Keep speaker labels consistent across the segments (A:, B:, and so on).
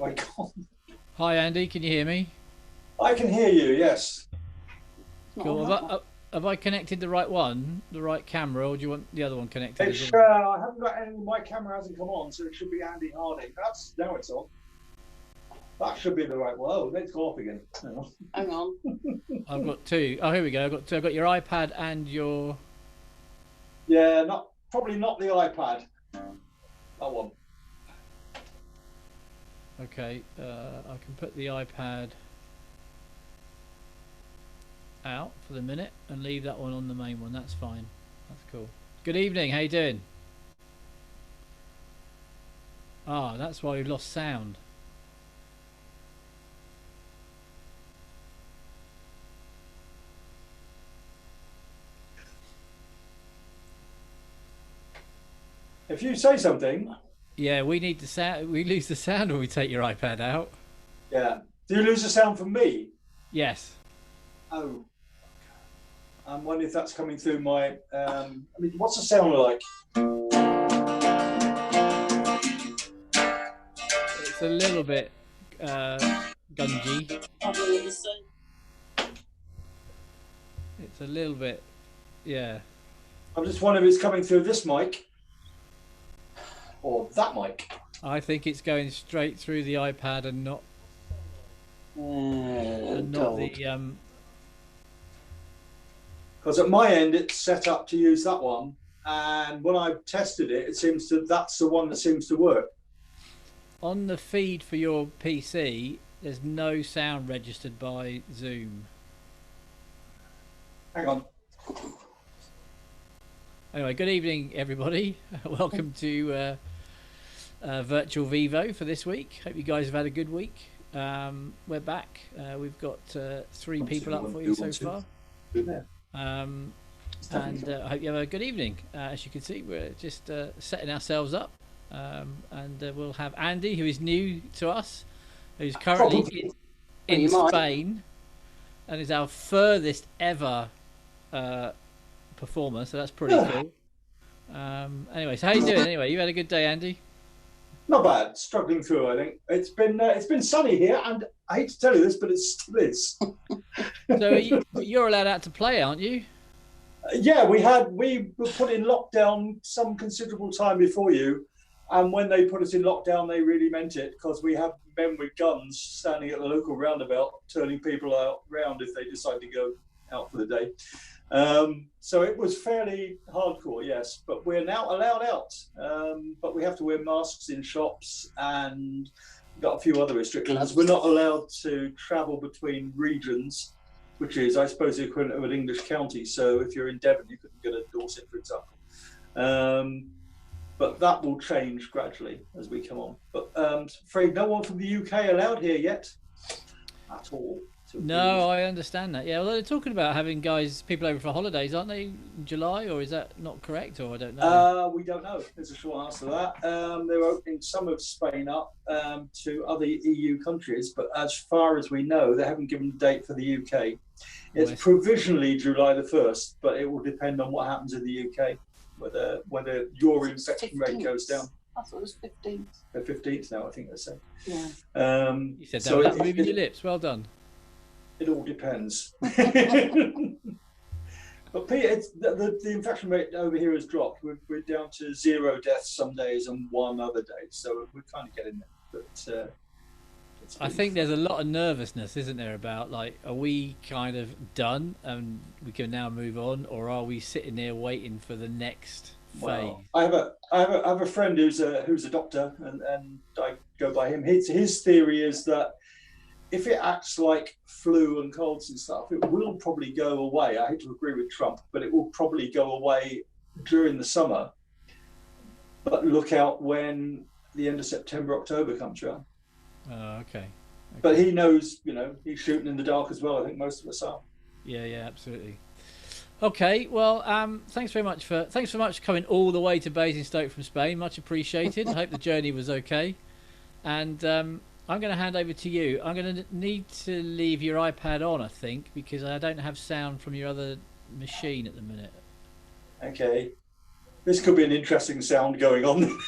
A: I can't.
B: Hi Andy, can you hear me?
A: I can hear you. Yes.
C: Not
B: Cool.
C: on that one.
B: Have I connected the right one, the right camera, or do you want the other one connected as
A: It's.
B: well?
A: I haven't got any. My camera hasn't come on, so it should be Andy Harding. That's now it's on. That should be the right one. Oh, let's go off again. Hang on.
C: Hang on.
B: I've got two. Oh, here we go. I've got two. I've got your iPad and your.
A: Yeah, probably not the iPad. That one.
B: Okay, I can put the iPad out for the minute and leave that one on the main one. That's fine. That's cool. Good evening. How you doing? Ah, that's why we've lost sound.
A: If you say something,
B: Yeah, we need the sound. We lose the sound when we take your iPad out.
A: yeah. Do you lose the sound from me?
B: Yes.
A: Oh, I'm wondering if that's coming through my. I mean, what's the sound like?
B: It's a little bit gungy.
C: Probably the same.
B: It's a little bit, yeah.
A: I'm just wondering if it's coming through this mic or that mic.
B: I think it's going straight through the iPad and not
C: Gold.
B: the
A: Because at my end, it's set up to use that one, and when I've tested it, it seems to that's the one that seems to work.
B: on the feed for your PC. There's no sound registered by Zoom.
A: Hang on.
B: Anyway, good evening, everybody. Welcome to Virtual Vivo for this week. Hope you guys have had a good week. We're back. We've got three people up for you so far. And I hope you have a good evening. As you can see, we're just setting ourselves up. And we'll have Andy, who is new to us, who's currently in Spain and is our furthest ever performer, so that's pretty cool. Anyway, so how you doing? Anyway, you had a good day, Andy?
A: Not bad. Struggling through. I think it's been sunny here, and I hate to tell you this, but it still is.
B: So you're allowed out to play, aren't you?
A: Yeah, we were put in lockdown some considerable time before you, and when they put us in lockdown, they really meant it, because we have men with guns standing at the local roundabout, turning people out round if they decide to go out for the day. So it was fairly hardcore, yes, but we're now allowed out. But we have to wear masks in shops, and got a few other restrictions. We're not allowed to travel between regions, which is, I suppose, the equivalent of an English county. So if you're in Devon, you couldn't go to Dorset, for example. But that will change gradually as we come on. But afraid no one from the UK allowed here yet, at all.
B: No, I understand that. Yeah, although they're talking about having people over for holidays, aren't they, in July, or is that not correct, or I don't know?
A: We don't know. There's a short answer to that. They're opening some of Spain up to other EU countries, but as far as we know, they haven't given a date for the UK. It's provisionally July the 1st, but it will depend on what happens in the UK, whether your infection rate goes down.
C: I thought it was 15th.
A: The 15th now, I think they say.
C: Yeah.
B: You said that without moving your lips. Well done.
A: It all depends. But Peter, the infection rate over here has dropped. We're down to 0 deaths some days and 1 other day, so we're kind of getting there. But
B: I think there's a lot of nervousness, isn't there, about, like, are we kind of done and we can now move on, or are we sitting there waiting for the next phase?
A: Well, I have a friend who's a doctor, and I go by him. His theory is that if it acts like flu and colds and stuff, it will probably go away. I hate to agree with Trump, but it will probably go away during the summer. But look out when the end of September, October comes around.
B: Okay.
A: But he knows, he's shooting in the dark as well. I think most of us are.
B: Yeah, absolutely. Okay, well, thanks very much for coming all the way to Basingstoke from Spain. Much appreciated. I hope the journey was okay. And I'm going to hand over to you. I'm going to need to leave your iPad on, I think, because I don't have sound from your other machine at the minute.
A: Okay. This could be an interesting sound going on.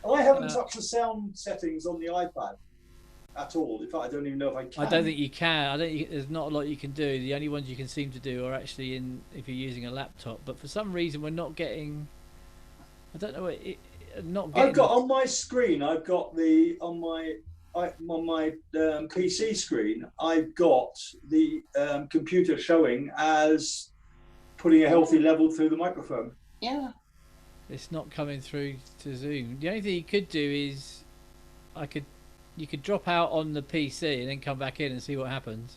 A: I haven't touched the sound settings on the iPad at all. In fact, I don't even know if I can.
B: I don't think you can. I don't. There's not a lot you can do. The only ones you can seem to do are actually in if you're using a laptop. But for some reason, we're not getting. I don't know. Not getting.
A: I've got on my screen. I've got the on my PC screen. I've got the computer showing as putting a healthy level through the microphone.
C: Yeah.
B: It's not coming through to Zoom. The only thing you could do is, you could drop out on the PC and then come back in and see what happens.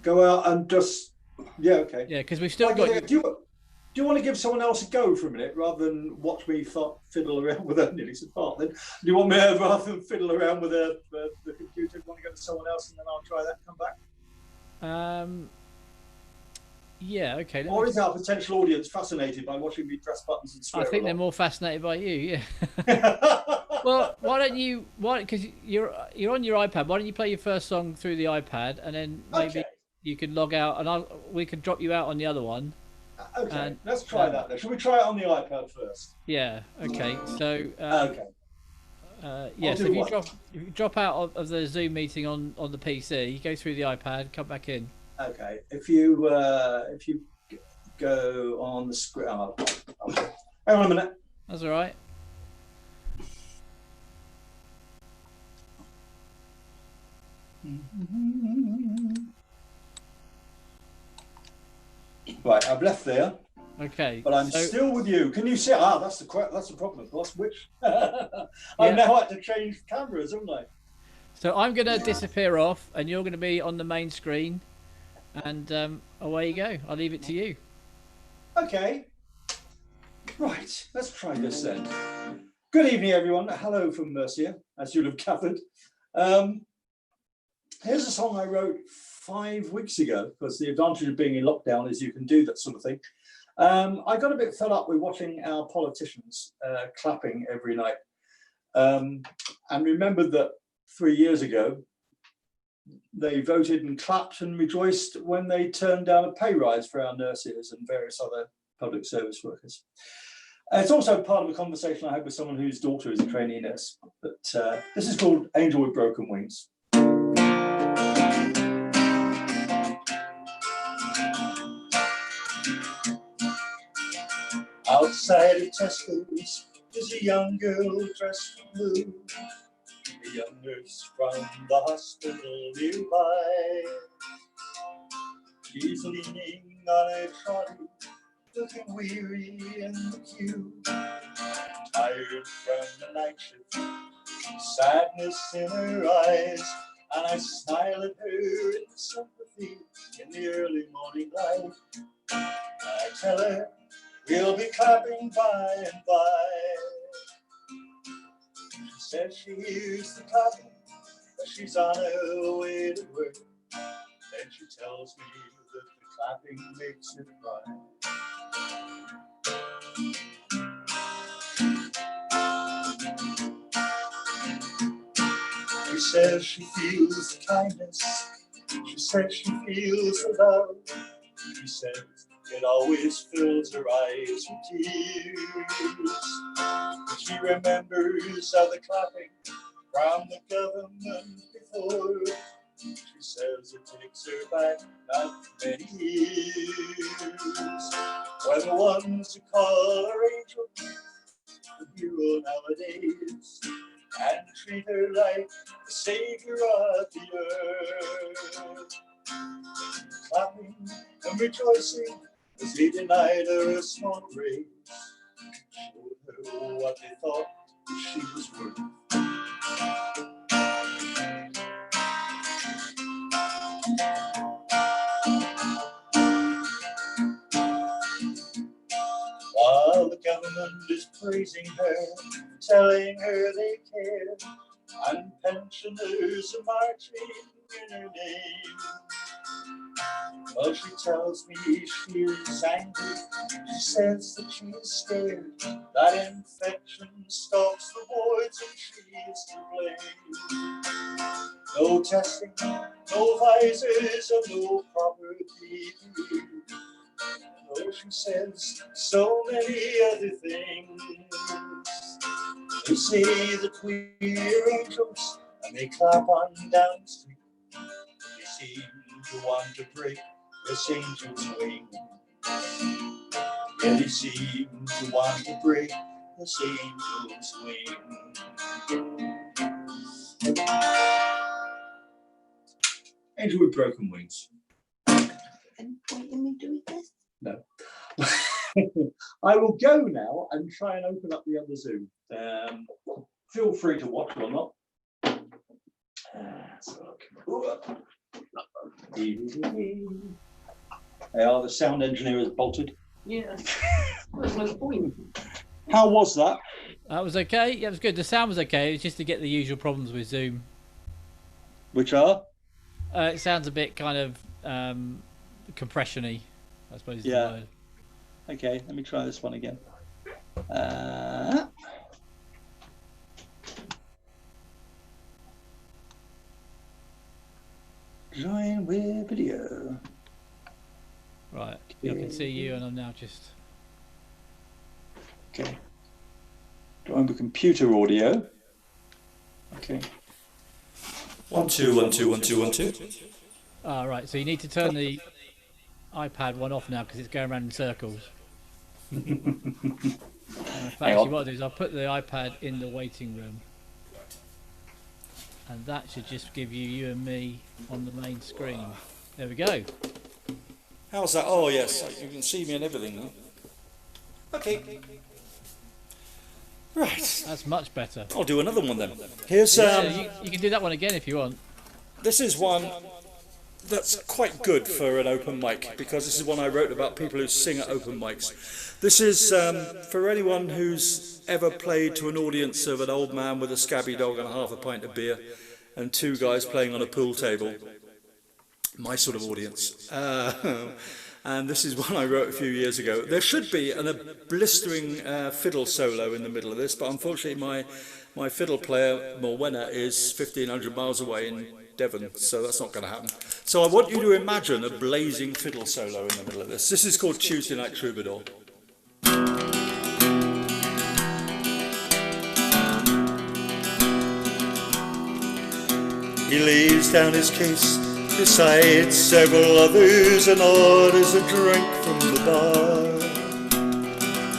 A: Go out and just, yeah, okay.
B: Yeah, because we've still got.
A: Do you want to give someone else a go for a minute rather than watch me fiddle around with a nearly said fart? Then do you want me rather than fiddle around with the computer? Do you want to go to someone else and then I'll try that and come back?
B: Yeah, okay.
A: Or is our potential audience fascinated by watching me press buttons and swear?
B: I think they're more fascinated by you. Yeah. Well, why don't you? Because you're on your iPad. Why don't you play your first song through the iPad, and then maybe you can log out, and we can drop you out on the other one.
A: Okay, let's try that. Then. Should we try it on the iPad first?
B: Yeah. Okay. So.
A: Yeah.
B: So if you drop out of the Zoom meeting on the PC, you go through the iPad, come back in.
A: Okay. If you go on the screen, hang on a minute.
B: That's all right.
A: Right, I've left there.
B: Okay.
A: But I'm still with you. Can you see? That's the problem, of course. Which I've now had to change cameras, haven't I?
B: So I'm going to disappear off, and you're going to be on the main screen, and away you go. I'll leave it to you.
A: Okay. Right. Let's try this then. Good evening, everyone. Hello from Mercia, as you'll have gathered. Here's a song I wrote 5 weeks ago, because the advantage of being in lockdown is you can do that sort of thing. I got a bit fed up with watching our politicians clapping every night, and remembered that 3 years ago they voted and clapped and rejoiced when they turned down a pay rise for our nurses and various other public service workers. It's also part of a conversation I had with someone whose daughter is a trainee nurse. But this is called Angel with Broken Wings. Outside of Tesco's is a young girl dressed in blue, a young nurse from the hospital nearby. She's leaning on a trolley, looking weary in the queue, tired from the night shift, sadness in her eyes, and I smile at her in sympathy in the early morning light. I tell her we'll be clapping by and by. She says she hears the clapping, but she's on her way to work. Then she tells me that the clapping makes her cry. She says she feels the kindness. She says she feels the love. She says it always fills her eyes with tears. She remembers how the clapping from the government before. She says it takes her back not many years, when the ones who call her Angel the hero nowadays, and treat her like the savior of the earth. Clapping and rejoicing as they denied her a small raise, showed her what they thought she was worth. While the government is praising her, telling her they care, and pensioners are marching in her name. Well, she tells me she is angry. She says that she is scared that infection stalks the wards and she is to blame. No testing, no visors, and no proper PPE. Oh, she says so many other things. They say that we're angels and they clap on down the street. They seem to want to break this angel's wing. Yeah, they seem to want to break this angel's wing. Angel with broken wings.
C: And point in me doing this?
A: No. I will go now and try and open up the other Zoom. Feel free to watch or not. Let's look. The sound engineer is bolted.
C: Yeah. There's no point.
A: How was that?
B: That was okay. Yeah, it was good. The sound was okay. It was just to get the usual problems with Zoom.
A: Which are?
B: It sounds a bit kind of compression-y, I suppose. Is the
A: Yeah.
B: word.
A: Okay, let me try this one again. Join with video.
B: Right. I can see you, and I'm now just.
A: Okay. Join with computer audio. Okay.
D: 1 2 1 2 1 2 1 2.
B: Ah, right. So you need to turn the iPad one off now because it's going around in circles. In fact, actually, what I'll do is I'll put the iPad in the waiting room, and that should just give you and me on the main screen. There we go.
D: How's that? Oh yes, you can see me and everything now. Okay. Right.
B: That's much better.
D: I'll do another one then. Here's
B: You can do that one again if you want.
D: this is one that's quite good for an open mic because this is one I wrote about people who sing at open mics. This is for anyone who's ever played to an audience of an old man with a scabby dog and half a pint of beer and two guys playing on a pool table. My sort of audience. And this is one I wrote a few years ago. There should be a blistering fiddle solo in the middle of this, but unfortunately my fiddle player, Morwenna, is 1,500 miles away in Devon, so that's not going to happen. So I want you to imagine a blazing fiddle solo in the middle of this. This is called Tuesday Night Troubadour. He lays down his case beside several others and orders a drink from the bar.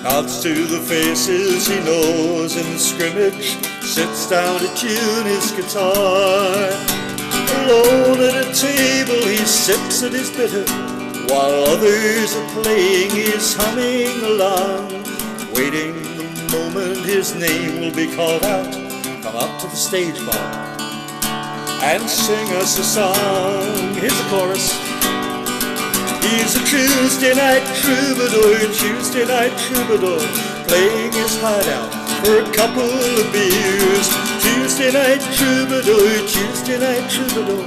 D: Nods to the faces he knows in the scrimmage, sits down to tune his guitar. Alone at a table he sips at his bitter, while others are playing he's humming along, waiting the moment his name will be called out. Come up to the stage bar and sing us a song. Here's the chorus. He's a Tuesday night troubadour, Tuesday night troubadour, playing his heart out for a couple of beers. Tuesday night troubadour, Tuesday night troubadour,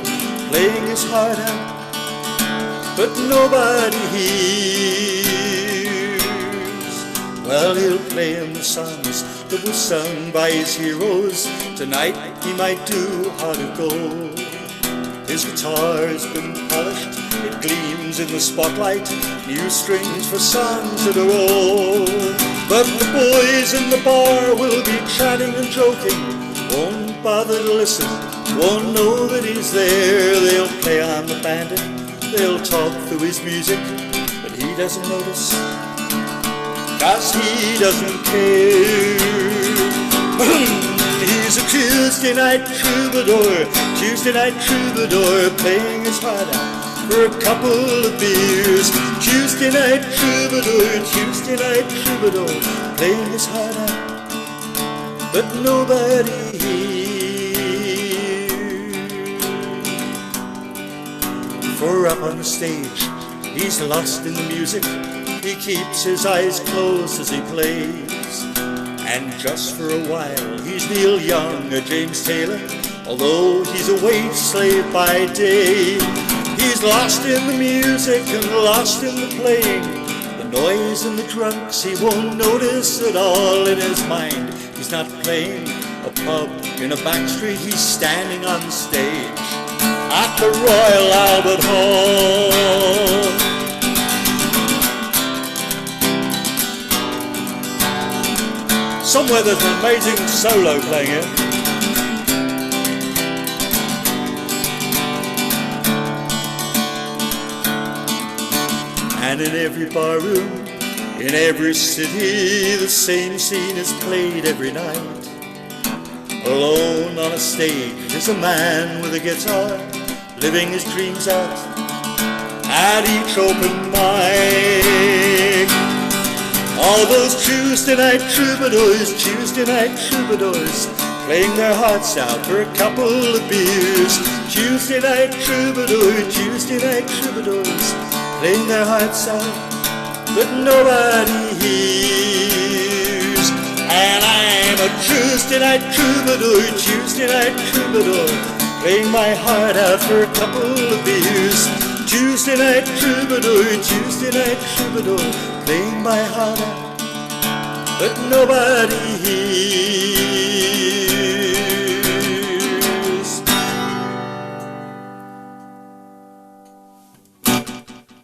D: playing his heart out, but nobody hears. Well, he'll play him the songs that were sung by his heroes. Tonight he might do Heart of Gold. His guitar's been polished, it gleams in the spotlight, new strings for songs that are old. But the boys in the bar will be chatting and joking, won't bother to listen, won't know that he's there. They'll play on the bandit, they'll talk through his music, but he doesn't notice, 'cause he doesn't care. He's a Tuesday night troubadour, Tuesday night troubadour, playing his heart out for a couple of beers. Tuesday night troubadour, Tuesday night troubadour, playing his heart out, but nobody hears. For up on the stage, he's lost in the music, he keeps his eyes closed as he plays. And just for a while he's Neil Young or James Taylor, although he's a wage slave by day. He's lost in the music and lost in the playing, the noise and the drunks he won't notice at all. In his mind he's not playing a pub in a back street, he's standing on stage at the Royal Albert Hall. So somewhere there's an amazing solo playing here. And in every bar room, in every city, the same scene is played every night. Alone on a stage is a man with a guitar, living his dreams out at each open mic. All those Tuesday night troubadours, playing their hearts out for a couple of beers. Tuesday night troubadours, playing their hearts out, but nobody hears. And I'm a Tuesday night troubadour, playing my heart out for a couple of beers. Tuesday night troubadour, playing my heart out, but nobody hears.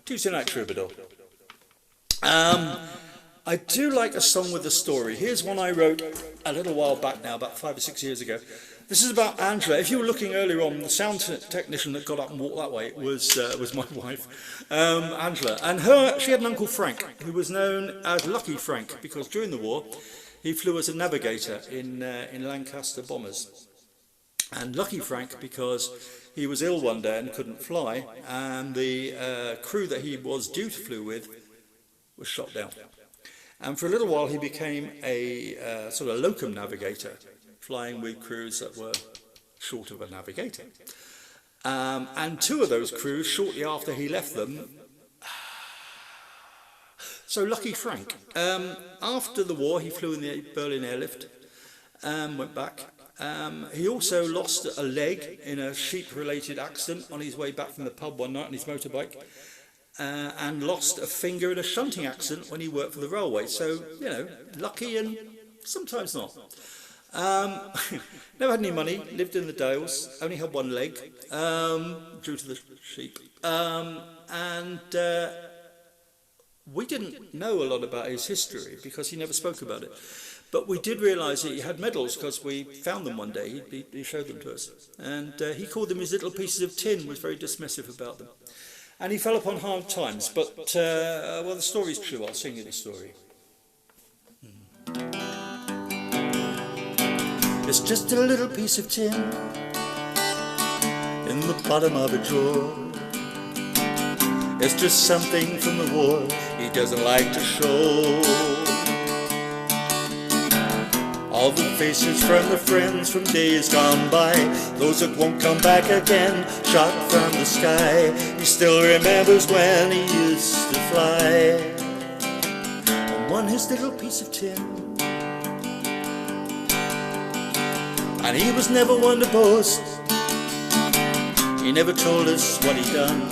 D: Tuesday night troubadour. I do like a song with a story. Here's one I wrote a little while back now, about 5 or 6 years ago. This is about Angela. If you were looking earlier on, the sound technician that got up and walked that way was my wife, Angela. And she had an uncle Frank, who was known as Lucky Frank, because during the war, he flew as a navigator in Lancaster bombers. And Lucky Frank, because he was ill one day and couldn't fly, and the crew that he was due to fly with was shot down. And for a little while he became a sort of locum navigator, flying with crews that were short of a navigator. And two of those crews, shortly after he left them, so Lucky Frank, after the war he flew in the Berlin airlift, went back. He also lost a leg in a sheep-related accident on his way back from the pub one night on his motorbike. And lost a finger in a shunting accident when he worked for the railway. So, you know, lucky and sometimes not. Never had any money, lived in the Dales, only had one leg, due to the sheep. And we didn't know a lot about his history because he never spoke about it. But we did realise that he had medals because we found them one day. He showed them to us. And he called them his little pieces of tin, was very dismissive about them. And he fell upon hard times, but, well, the story's true. I'll sing you the story. It's just a little piece of tin in the bottom of a drawer. It's just something from the war he doesn't like to show. All the faces from the friends from days gone by, those that won't come back again, shot from the sky. He still remembers when he used to fly and won his little piece of tin. And he was never one to boast, he never told us what he'd done.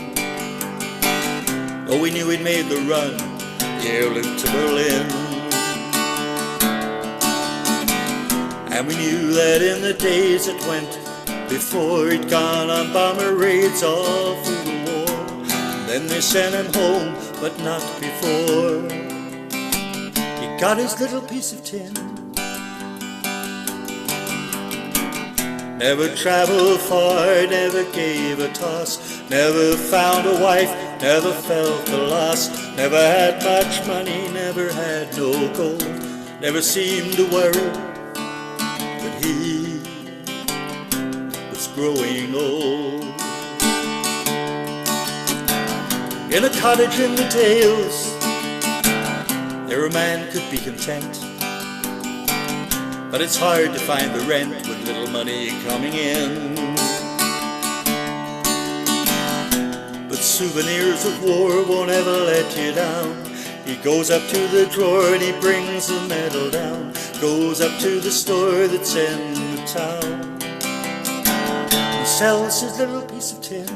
D: Oh, we knew he'd made the run, the airlift to Berlin. And we knew that in the days that went before, he'd gone on bomber raids all through the war. Then they sent him home, but not before. He got his little piece of tin. Never traveled far, never gave a toss, never found a wife, never felt the loss, never had much money, never had no gold, never seemed to worry. He was growing old. In a cottage in the Dales, there a man could be content, but it's hard to find the rent with little money coming in. But souvenirs of war won't ever let you down. He goes up to the drawer and he brings the medal down, goes up to the store that's in the town. He sells his little piece of tin.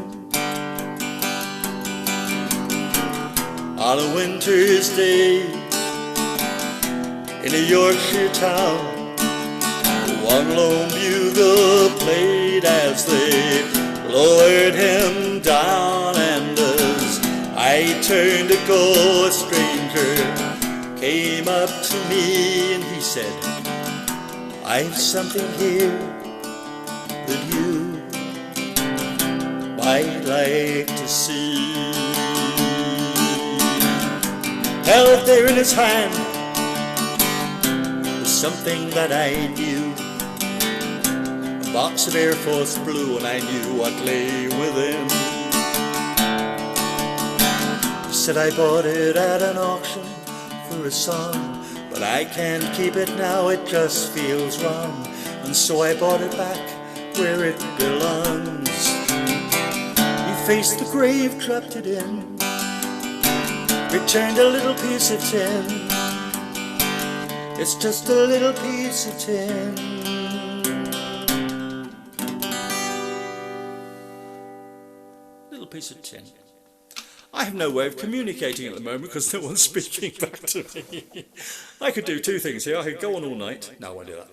D: On a winter's day in a Yorkshire town, one lone bugle played as they lowered him down, and as I turned to go, a stranger came up to me and he said, I've something here that you might like to see. Held there in his hand was something that I knew, a box of Air Force Blue, and I knew what lay within. He said I bought it at an auction for a song, but I can't keep it now, it just feels wrong, and so I bought it back where it belongs. He faced the grave, dropped it in, returned a little piece of tin. It's just a little piece of tin. Little piece of tin. I have no way of communicating at the moment because no one's speaking back to me. I could do two things here. I could go on all night. No, I won't do that.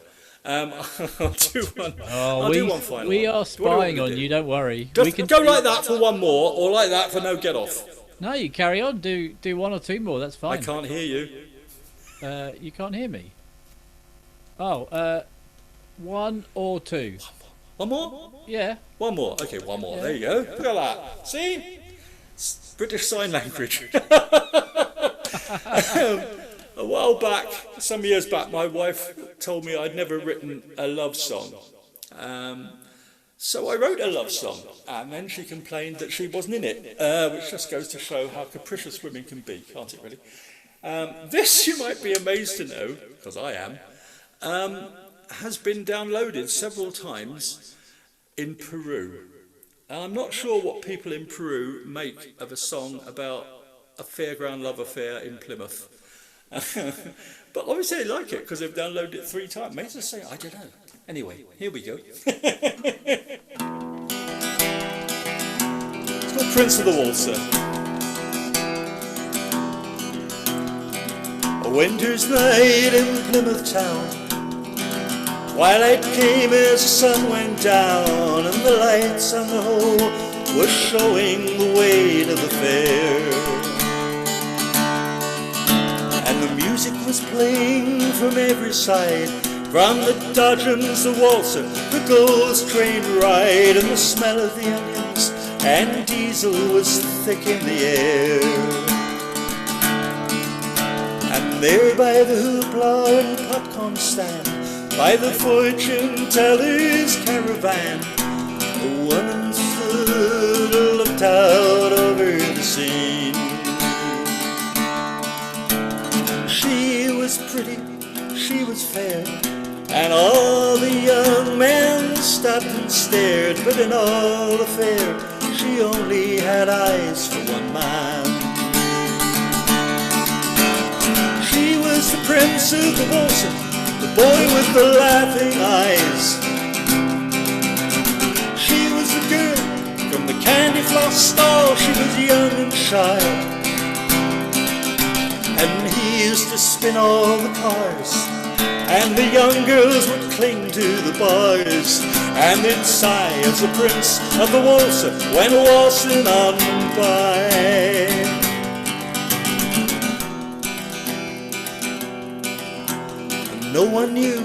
D: I'll do one. I'll do one final.
B: We
D: one.
B: are spying on you. Don't worry.
D: Just
B: We can
D: go like that for one more, or like that for no get off.
B: No, you carry on. Do one or two more. That's fine.
D: I can't hear you.
B: You can't hear me. Oh, one or two.
D: One more?
B: Yeah.
D: One more. Okay, one more.
B: Yeah.
D: There you go. Look at that. See? It's British Sign Language. A while back, some years back, my wife told me I'd never written a love song. So I wrote a love song, and then she complained that she wasn't in it, which just goes to show how capricious women can be, can't it really? This, you might be amazed to know, because I am, has been downloaded several times in Peru. I'm not sure what people in Peru make of a song about a fairground love affair in Plymouth. But obviously they like it because they've downloaded it 3 times. Maybe they say, I don't know. Anyway, here we go. It's called Prince of the Waltzer. A winter's night in Plymouth town, twilight came as the sun went down, and the lights on the Hoe were showing the way to the fair. And the music was playing from every side, from the dodgems, the waltzer, the Gulls train ride, and the smell of the onions and diesel was thick in the air. And there by the hoopla and popcorn stand, by the fortune teller's caravan, a woman stood and looked out over the scene. She was pretty, she was fair, and all the young men stopped and stared, but in all the fair, she only had eyes for one man. She was the prince of the waltzer, the boy with the laughing eyes. She was the girl from the candy floss stall, she was young and shy. And he used to spin all the cars, and the young girls would cling to the bars, and they'd sigh as the prince of the waltzer went waltzing on by. And no one knew,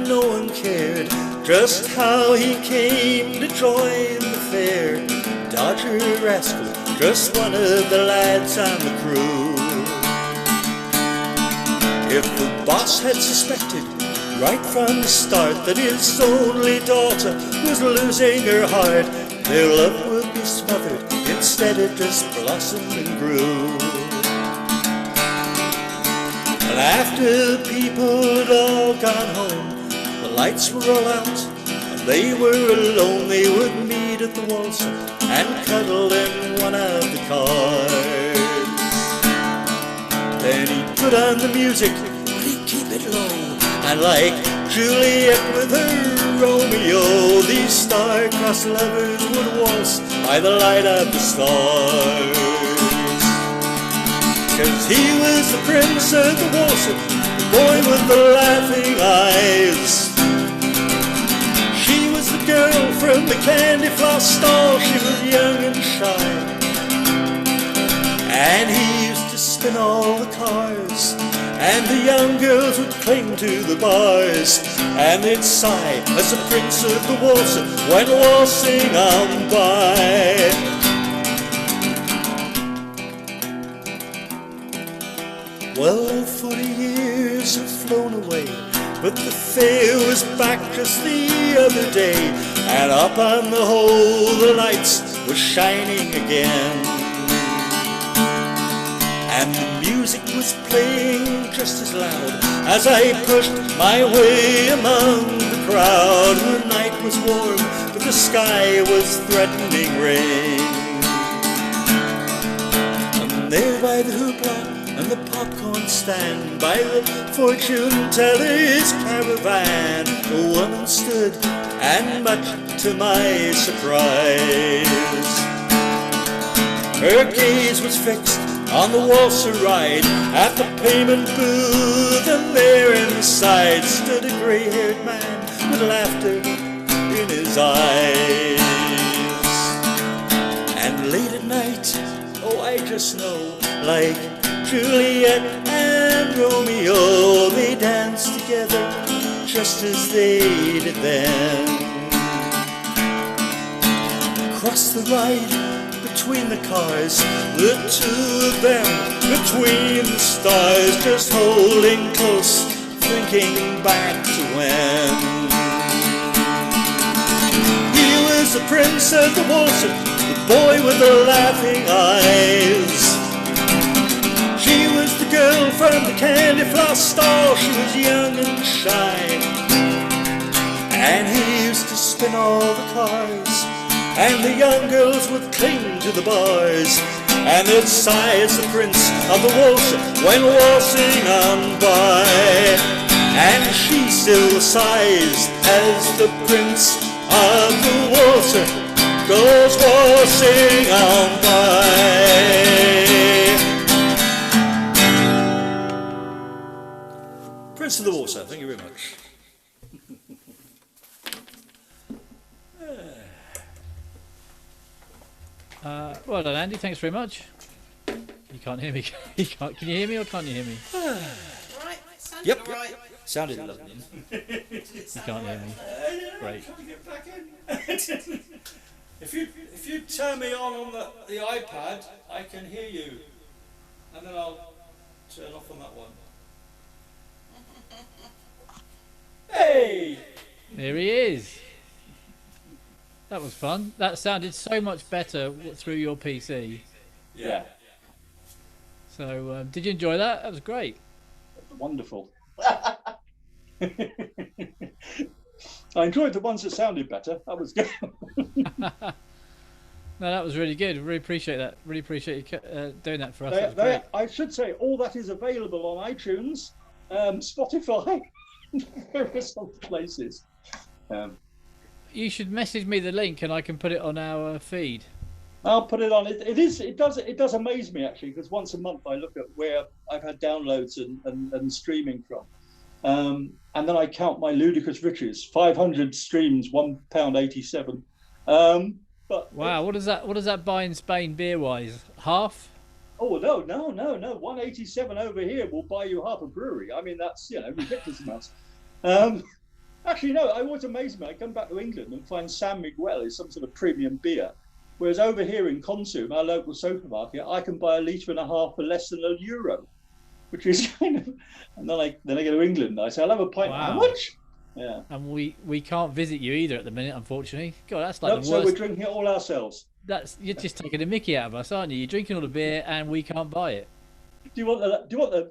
D: no one cared, just how he came to join the fair. Dodger rascal, just one of the lads on the crew. If the boss had suspected right from the start that his only daughter was losing her heart, their love would be smothered, instead it just blossomed and grew. And after the people had all gone home, the lights were all out, and they were alone, they would meet at the waltzer and cuddle in one of the cars. Then he'd put on the music, but he'd keep it low, and like Juliet with her Romeo, these star-crossed lovers would waltz by the light of the stars. 'Cause he was the prince of the waltzer, the boy with the laughing eyes. She was the girl from the candy floss stall, she was young and shy. And he used to spin all the cars, and the young girls would cling to the bars, and they'd sigh as the prince of the waltz went waltzing on by. Well, 40 years have flown away, but the fair was back just the other day, and up on the Hole the lights were shining again, and the music was playing just as loud as I pushed my way among the crowd. The night was warm, but the sky was threatening rain, and there by the hoopla and the popcorn stand, by the fortune teller's caravan, a woman stood, and much to my surprise, her gaze was fixed on the waltzer ride at the payment booth, and there inside stood a gray-haired man with laughter in his eyes. And late at night, oh, I just know, like Juliet and Romeo, they danced together just as they did then. Across the ride, between the cars, the two of them between the stars, just holding close, thinking back to when he was the prince of the waltz, the boy with the laughing eyes. She was the girl from the candy floss stall, she was young and shy, and he used to spin all the cars, and the young girls would cling to the bars, and they'd sigh as the prince of the waltz went waltzing on by, and she still sighs as the prince of the waltz goes waltzing on by. Prince of the Waltz, thank you very much.
B: Well done, Andy. Thanks very much. You can't hear me. You can't. Can you hear me or can't you hear me?
C: Right, sounded
D: Yep,
C: all right.
D: sounded lovely.
B: You can't hear me. Great.
A: If you turn me on the iPad, I can hear you, and then I'll turn off on that one. Hey!
B: There he is. That was fun. That sounded so much better through your PC.
A: Yeah.
B: So, did you enjoy that? That was great.
A: Wonderful. I enjoyed the ones that sounded better. That was good.
B: No, that was really good. Really appreciate that. Really appreciate you doing that for us. That was great.
A: I should say all that is available on iTunes, Spotify, various other places.
B: You should message me the link and I can put it on our feed.
A: I'll put it on. It does amaze me actually, because once a month I look at where I've had downloads and streaming from, and then I count my ludicrous riches: 500 streams, £1.87. But
B: wow, what does that buy in Spain beer wise? Half?
A: Oh no! 187 over here will buy you half a brewery. I mean, that's ridiculous amounts. Actually, no. I always amaze me. I come back to England and find San Miguel is some sort of premium beer, whereas over here in Consum, our local supermarket, I can buy 1.5 litres for less than €1, which is kind of. And then I go to England and I say I'll have a pint.
B: Wow.
A: How much? Yeah.
B: And we can't visit you either at the minute, unfortunately. God, that's like the worst.
A: So we're drinking it all ourselves.
B: You're just taking a mickey out of us, aren't you? You're drinking all the beer and we can't buy it.
A: Do you want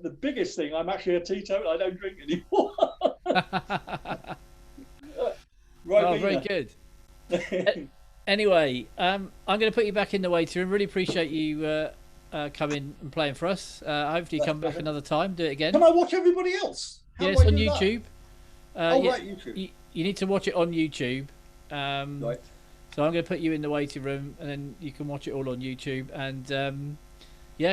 A: the biggest thing? I'm actually a teetotal. I don't drink anymore. Right.
B: Oh, very good. Anyway, I'm going to put you back in the waiting room. Really appreciate you coming and playing for us. Hopefully you come back another time. Do it again.
A: Can I watch everybody else?
B: Yes, on YouTube.
A: Right, YouTube.
B: You need to watch it on YouTube.
A: Right.
B: So I'm going to put you in the waiting room, and then you can watch it all on YouTube. And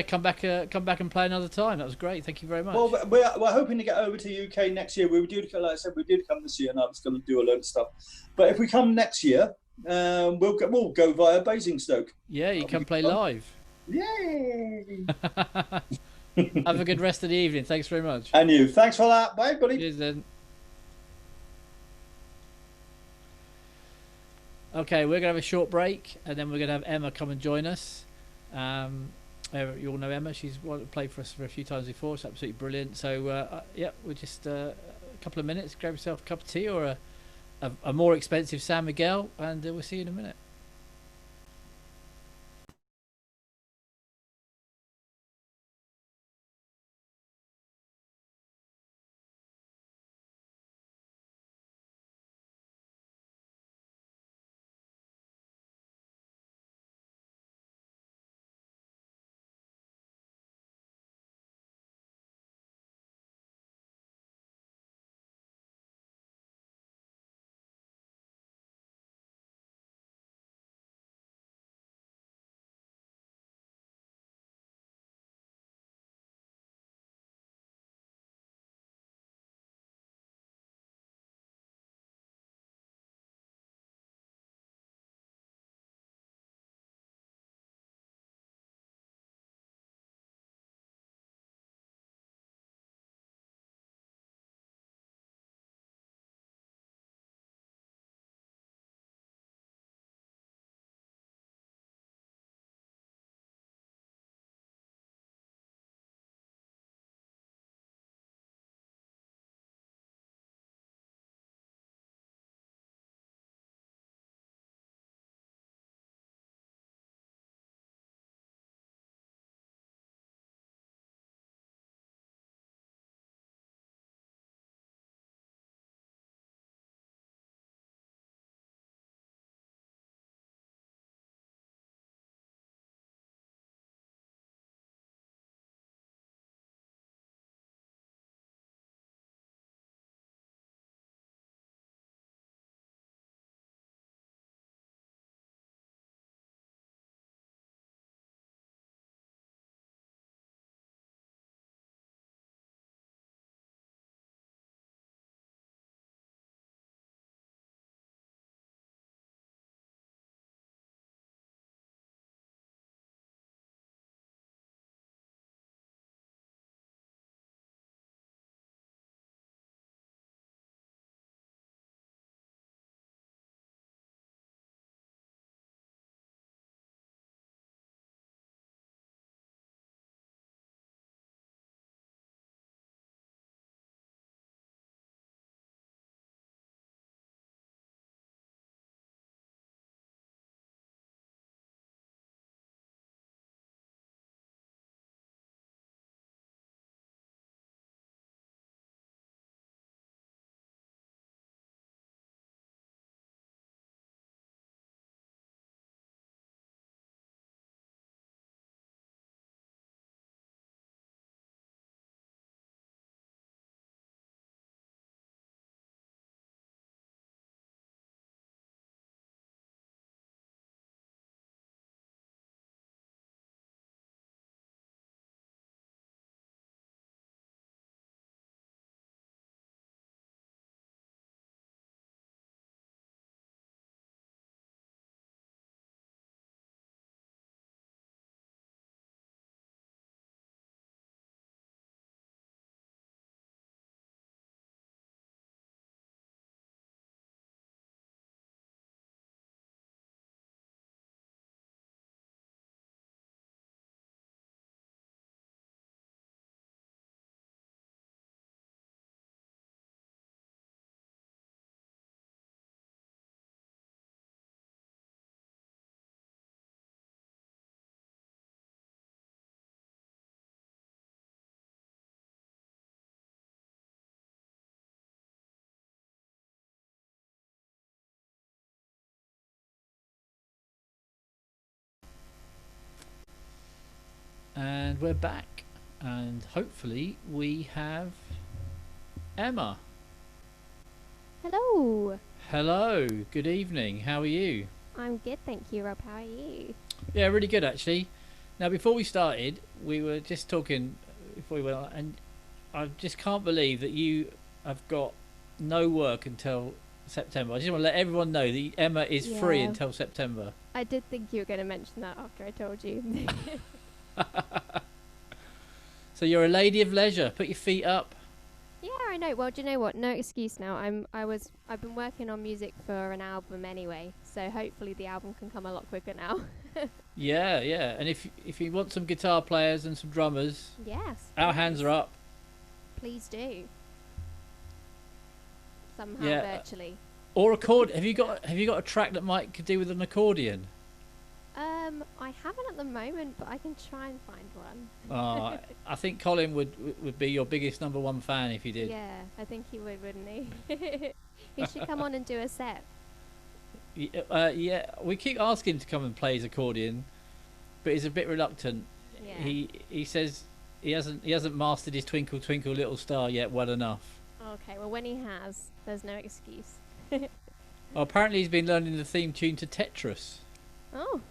B: come back and play another time. That was great. Thank you very much.
A: Well, we're hoping to get over to the UK next year. We did, like I said, we did come this year, and I was going to do a load of stuff. But if we come next year, we'll go via Basingstoke.
B: Yeah, you can play live.
A: Yay!
B: Have a good rest of the evening. Thanks very much.
A: And you. Thanks for that. Bye, buddy.
B: Cheers then. Okay, we're going to have a short break, and then we're going to have Emma come and join us. You all know Emma. She's played for us for a few times before. It's absolutely brilliant. So, yeah, we're just a couple of minutes. Grab yourself a cup of tea or a more expensive San Miguel, and we'll see you in a minute. And we're back, and hopefully we have Emma.
E: Hello.
B: Hello, good evening. How are you?
E: I'm good, thank you, Rob. How are you?
B: Yeah, really good actually. Now, before we started, we were just talking before we went on, and I just can't believe that you have got no work until September. I just want to let everyone know that Emma is free
E: Yeah.
B: until September.
E: I did think you were going to mention that after I told you.
B: So you're a lady of leisure. Put your feet up.
E: Yeah, I know. Well, do you know what? No excuse now. I've been working on music for an album anyway, so hopefully the album can come a lot quicker now.
B: Yeah, yeah. And if you want some guitar players and some drummers,
E: Yes.
B: our hands are up.
E: Please do. Somehow
B: Yeah.
E: virtually.
B: Or accord. Have you got a track that could do with an accordion?
E: I haven't at the moment, but I can try and find one.
B: I think Colin would be your biggest number one fan if he did.
E: Yeah, I think he would, wouldn't he? He should come on and do a set.
B: Yeah, we keep asking him to come and play his accordion, but he's a bit reluctant.
E: Yeah.
B: He says he hasn't mastered his Twinkle Twinkle Little Star yet well enough.
E: Okay, well when he has, there's no excuse.
B: Well, apparently he's been learning the theme tune to Tetris.
E: Oh.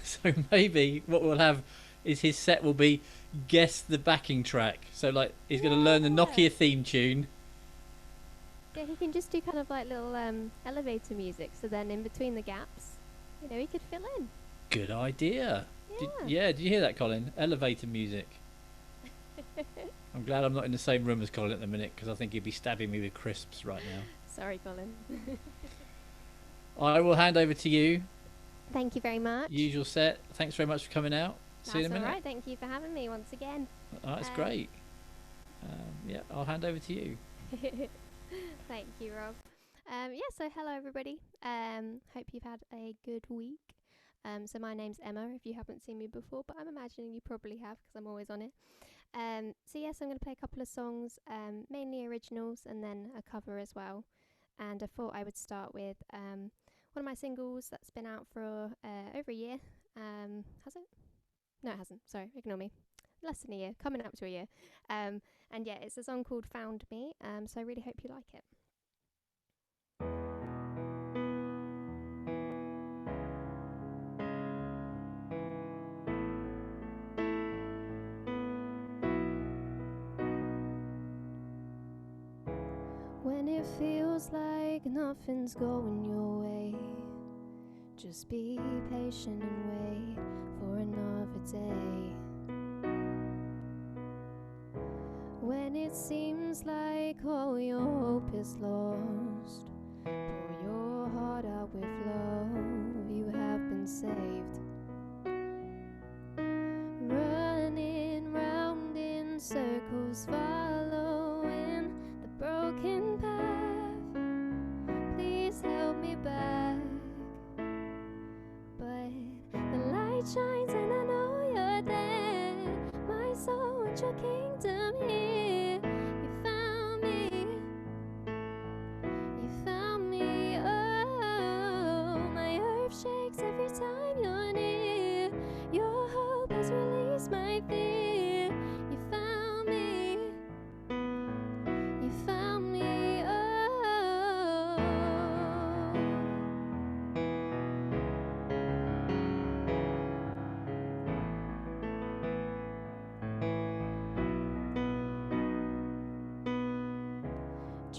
B: So maybe what we'll have is his set will be guess the backing track. So like he's going to learn the Nokia theme tune.
E: Yeah, he can just do kind of like little elevator music, so then in between the gaps, he could fill in.
B: Good idea.
E: Yeah.
B: Did you hear that, Colin? Elevator music. I'm glad I'm not in the same room as Colin at the minute, because I think he'd be stabbing me with crisps right now.
E: Sorry, Colin.
B: I will hand over to you.
E: Thank you very much.
B: Usual set. Thanks very much for coming out. See you in a
E: That's
B: minute.
E: all right. Thank you for having me once again.
B: Oh, that's great. Yeah, I'll hand over to you.
E: Thank you, Rob. So hello everybody. Hope you've had a good week. So my name's Emma, if you haven't seen me before, but I'm imagining you probably have because I'm always on it. So yes, I'm going to play a couple of songs, mainly originals and then a cover as well. And I thought I would start with one of my singles that's been out for over a year. Has it? No, it hasn't. Sorry, ignore me. Less than a year, coming up to a year. And yeah, it's a song called Found Me. So I really hope you like it. When it feels like nothing's going your way, just be patient and wait for another day. When it seems like all your hope is lost, pour your heart out with love, you have been saved. Running round in circles, following the broken path, please help me back. But the light shines and I know you're there, my soul and your kingdom here. You found me, oh, my earth shakes every time you're near, your hope has released my fear. You found me, oh.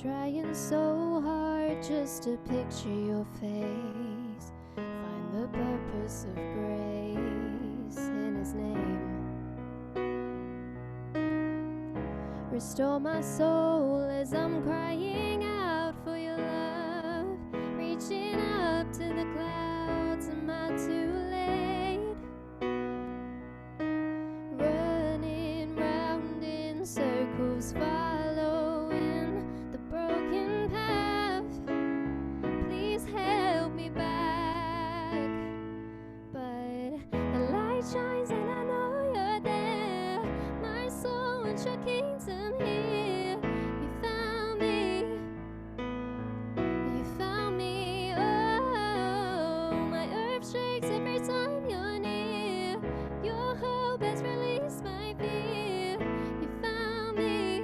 E: Trying so hard just to picture your face, find the purpose of grace in His name. Restore my soul as I'm crying out for your love, reaching up to the clouds, am I too late? Running round in circles, following the broken path, please help me back. But the light shines and I know you're there, my soul and your kingdom here. You found me, oh, my earth shakes every time you're near, your hope has released my fear. You found me,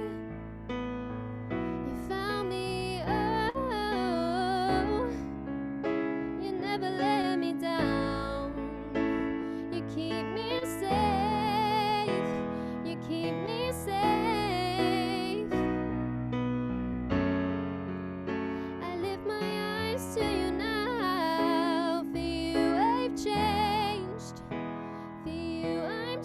E: oh, you never let me down, you keep me safe, I lift my eyes to you now, for you I've changed, for you I'm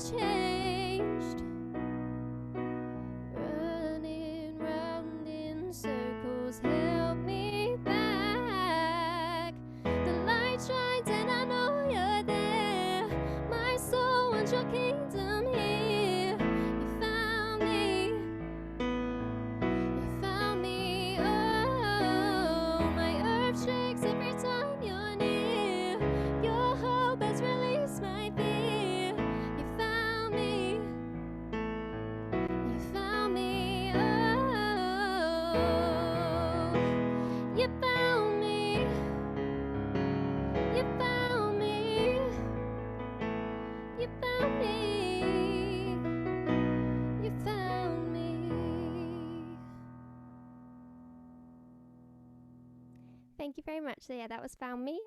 E: you very much. So yeah, that was Found Me.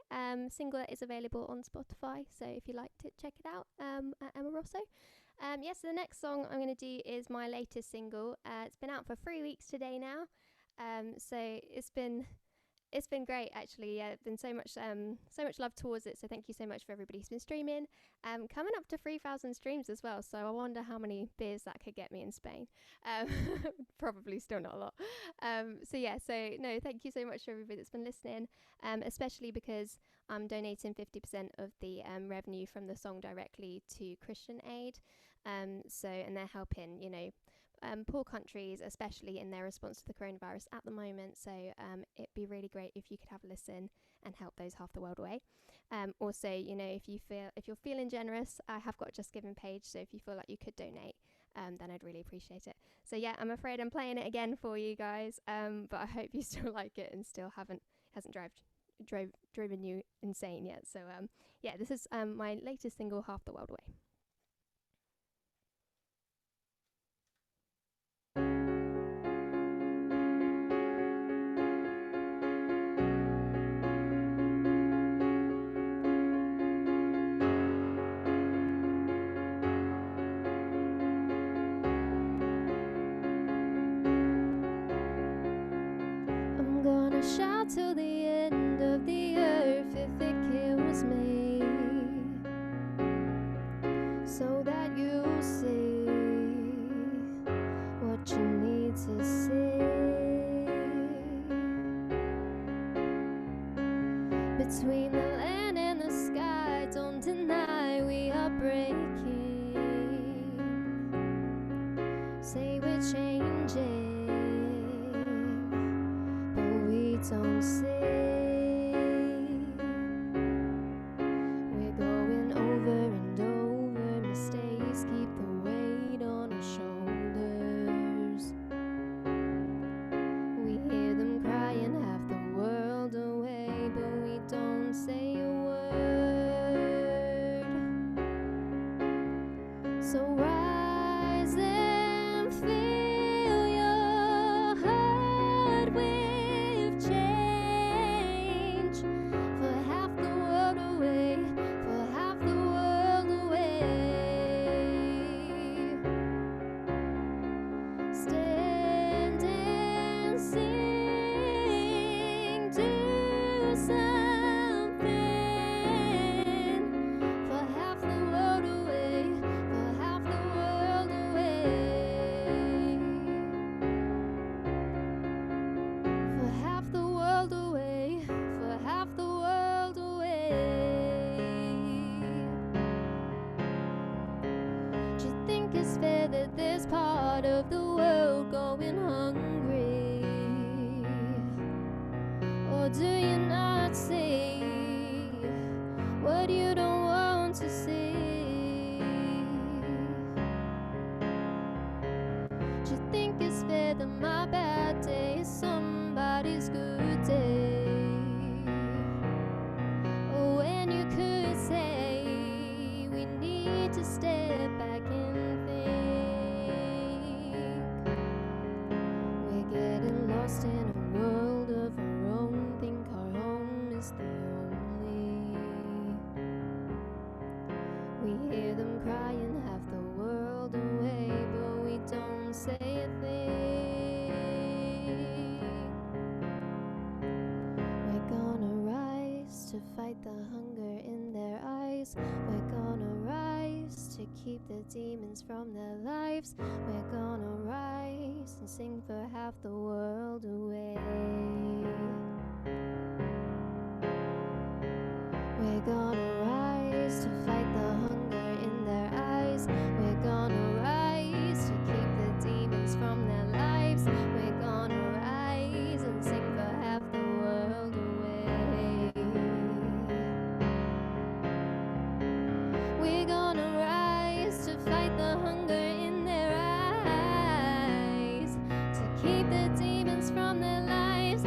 E: Single that is available on Spotify. So if you liked it, check it out. At Emma Rosso. So the next song I'm going to do is my latest single. It's been out for 3 weeks today now. So it's been great, actually. Yeah, been so much love towards it. So thank you so much for everybody who's been streaming. Coming up to 3,000 streams as well. So I wonder how many beers that could get me in Spain. Probably still not a lot. No, thank you so much for everybody that's been listening. Especially because I'm donating 50% of the revenue from the song directly to Christian Aid. And they're helping, poor countries, especially in their response to the coronavirus at the moment. So it'd be really great if you could have a listen and help those half the world away. Also, if you're feeling generous, I have got a Just Giving page. So if you feel like you could donate, then I'd really appreciate it. So yeah, I'm afraid I'm playing it again for you guys. But I hope you still like it and still hasn't driven you insane yet. So this is my latest single, Half the World Away. Shout till the end of the earth if it kills me, so that you'll see what you need to see. Between the land and the sky, don't deny we are breaking. Say we're changing, don't say we're going over and over mistakes, keep the weight on our shoulders. We hear them crying half the world away, but we don't say a word. So rise and fill your heart with change, for half the world away, for half the world away. Stand and sing, do something, for half the world away, for half the world away. For half the world away, for half the world away. Do you think it's fair that this part of the world going hungry? Or do you not see what you don't want to see? Do you think it's fair that my bad day is somebody's good day? Oh, when you could say we need to step back and think. We're getting lost in a world of our own, think our home is the only. We hear them crying half the world away, but we don't say a thing. We're gonna rise to fight the hunger in their eyes. We're gonna rise to keep the demons from their lives. We're gonna rise and sing for half the world away. We're gonna rise to fight the hunger in their eyes. We're gonna rise to keep the demons from their lives. We're gonna rise and sing for half the world away. We're gonna rise to fight the hunger in their eyes, to keep the demons from their lives.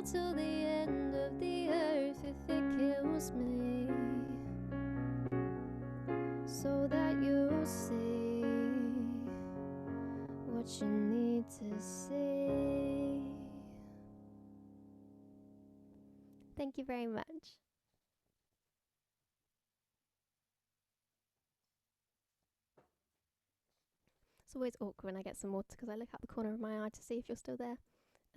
E: smile till the end of the earth if it kills me, so that you'll see what you need to see. Thank you very much. It's always awkward when I get some water because I look out the corner of my eye to see if you're still there.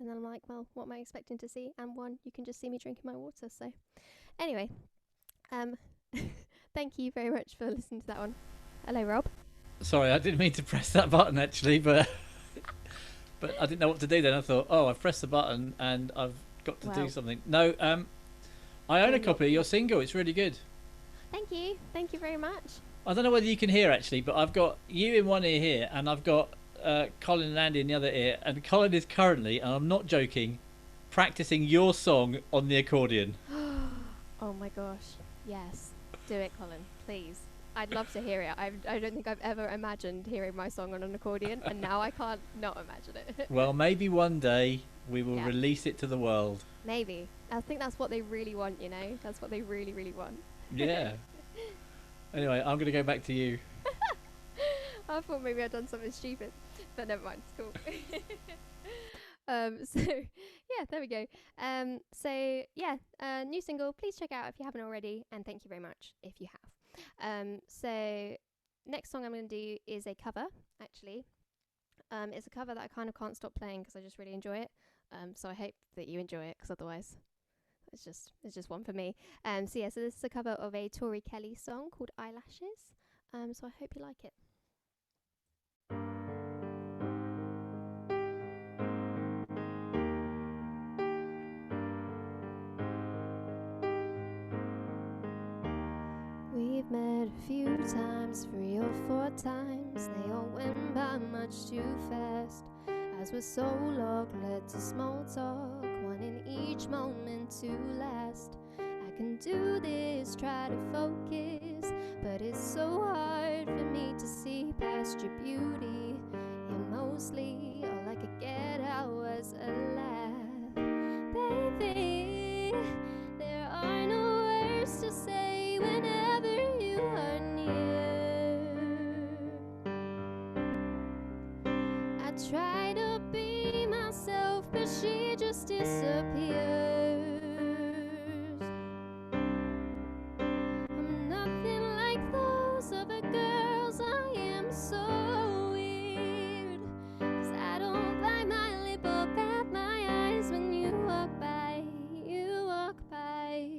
E: And then I'm like, well, what am I expecting to see? And one, you can just see me drinking my water. So anyway, thank you very much for listening to that one. Hello, Rob.
B: Sorry, I didn't mean to press that button actually, but I didn't know what to do then. I thought, oh, I've pressed the button and I've got to do something. No, I own a copy of your single. It's really good.
E: Thank you. Thank you very much.
B: I don't know whether you can hear actually, but I've got you in one ear here and I've got Colin and Andy in the other ear. And Colin is currently, and I'm not joking, practicing your song on the accordion.
E: Oh my gosh. Yes. Do it, Colin. Please. I'd love to hear it. I don't think I've ever imagined hearing my song on an accordion, and now I can't not imagine it.
B: Well, maybe one day we will release it to the world.
E: Maybe. I think that's what they really want, you know? That's what they really, really want.
B: Yeah. Anyway, I'm going to go back to you.
E: I thought maybe I'd done something stupid, but never mind. It's cool. So, yeah, there we go. So, yeah, new single. Please check out if you haven't already, and thank you very much if you have. So next song I'm going to do is a cover, actually. It's a cover that I kind of can't stop playing because I just really enjoy it. So I hope that you enjoy it, because otherwise it's just one for me. So yeah, so this is a cover of a Tori Kelly song called Eyelashes. So I hope you like it. We've met a few times, 3 or 4 times. They all went by much too fast. As we're so long, led to small talk, wanting each moment to last. I can do this, try to focus, but it's so hard for me to see past your beauty. Yeah, mostly all I could get out was a laugh. Baby, there are no words to say whenever you are near. I try to be myself, but she just disappears. I'm nothing like those other girls. I am so weird, 'cause I don't bite my lip or bat my eyes when you walk by. You walk by.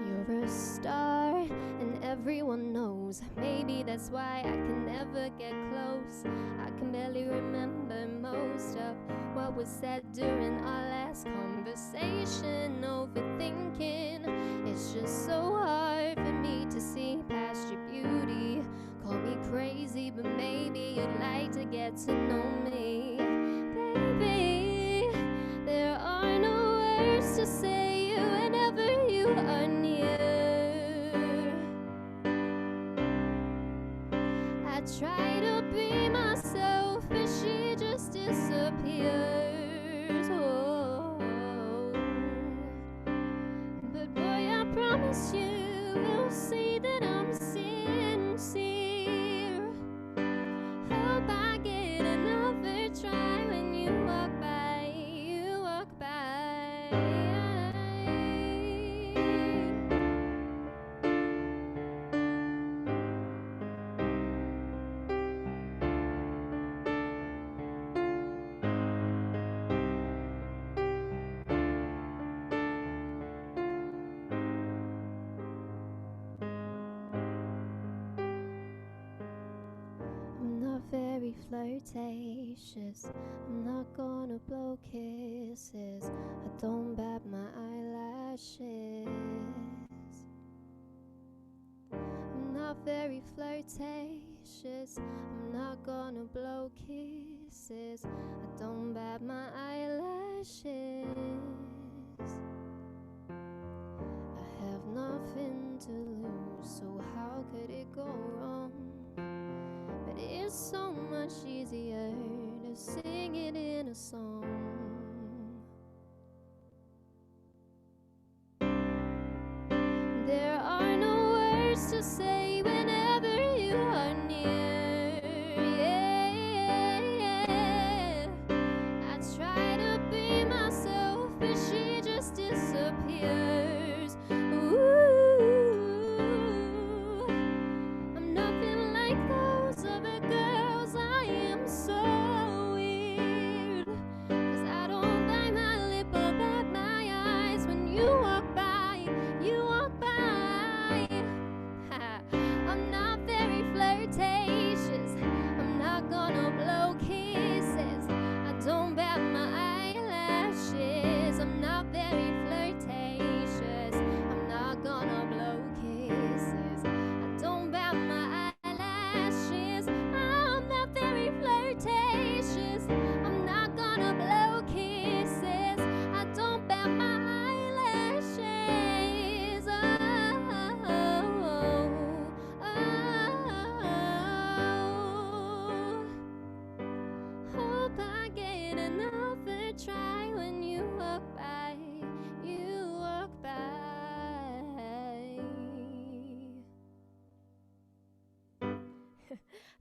E: You're a star, and everyone knows. Maybe that's why I can never get close. I can barely remember most of what was said during our last conversation. Overthinking, it's just so hard for me to see past your beauty. Call me crazy, but maybe you'd like to get to know me. Baby, there are no words to say whenever you are near. I try to be myself, but she just disappears. Oh, but boy, I promise you will see that I'm sincere. Hope I get another try when you walk by. You walk by. I'm not very flirtatious. I'm not gonna blow kisses. I don't bat my eyelashes. I'm not very flirtatious. I'm not gonna blow kisses. I don't bat my eyelashes. I have nothing to lose, so how could it go wrong? But it's so much easier to sing it in a song. There are no words to say whenever you are near. Yeah. I try to be myself, but she just disappears. Ooh, I'm nothing like those other girls. I am so weird, 'cause I don't bite my lip or bat my eyes when you walk by. You walk by. I'm not very flirtatious. I'm not gonna blow kisses. I don't bat my eyelashes. I'm not very flirtatious. I'm not gonna blow kisses. I don't bat my eyelashes. I'm not very flirtatious. I'm not gonna blow kisses. I don't bat my eyelashes. Hope I get another try when you walk by. You walk by.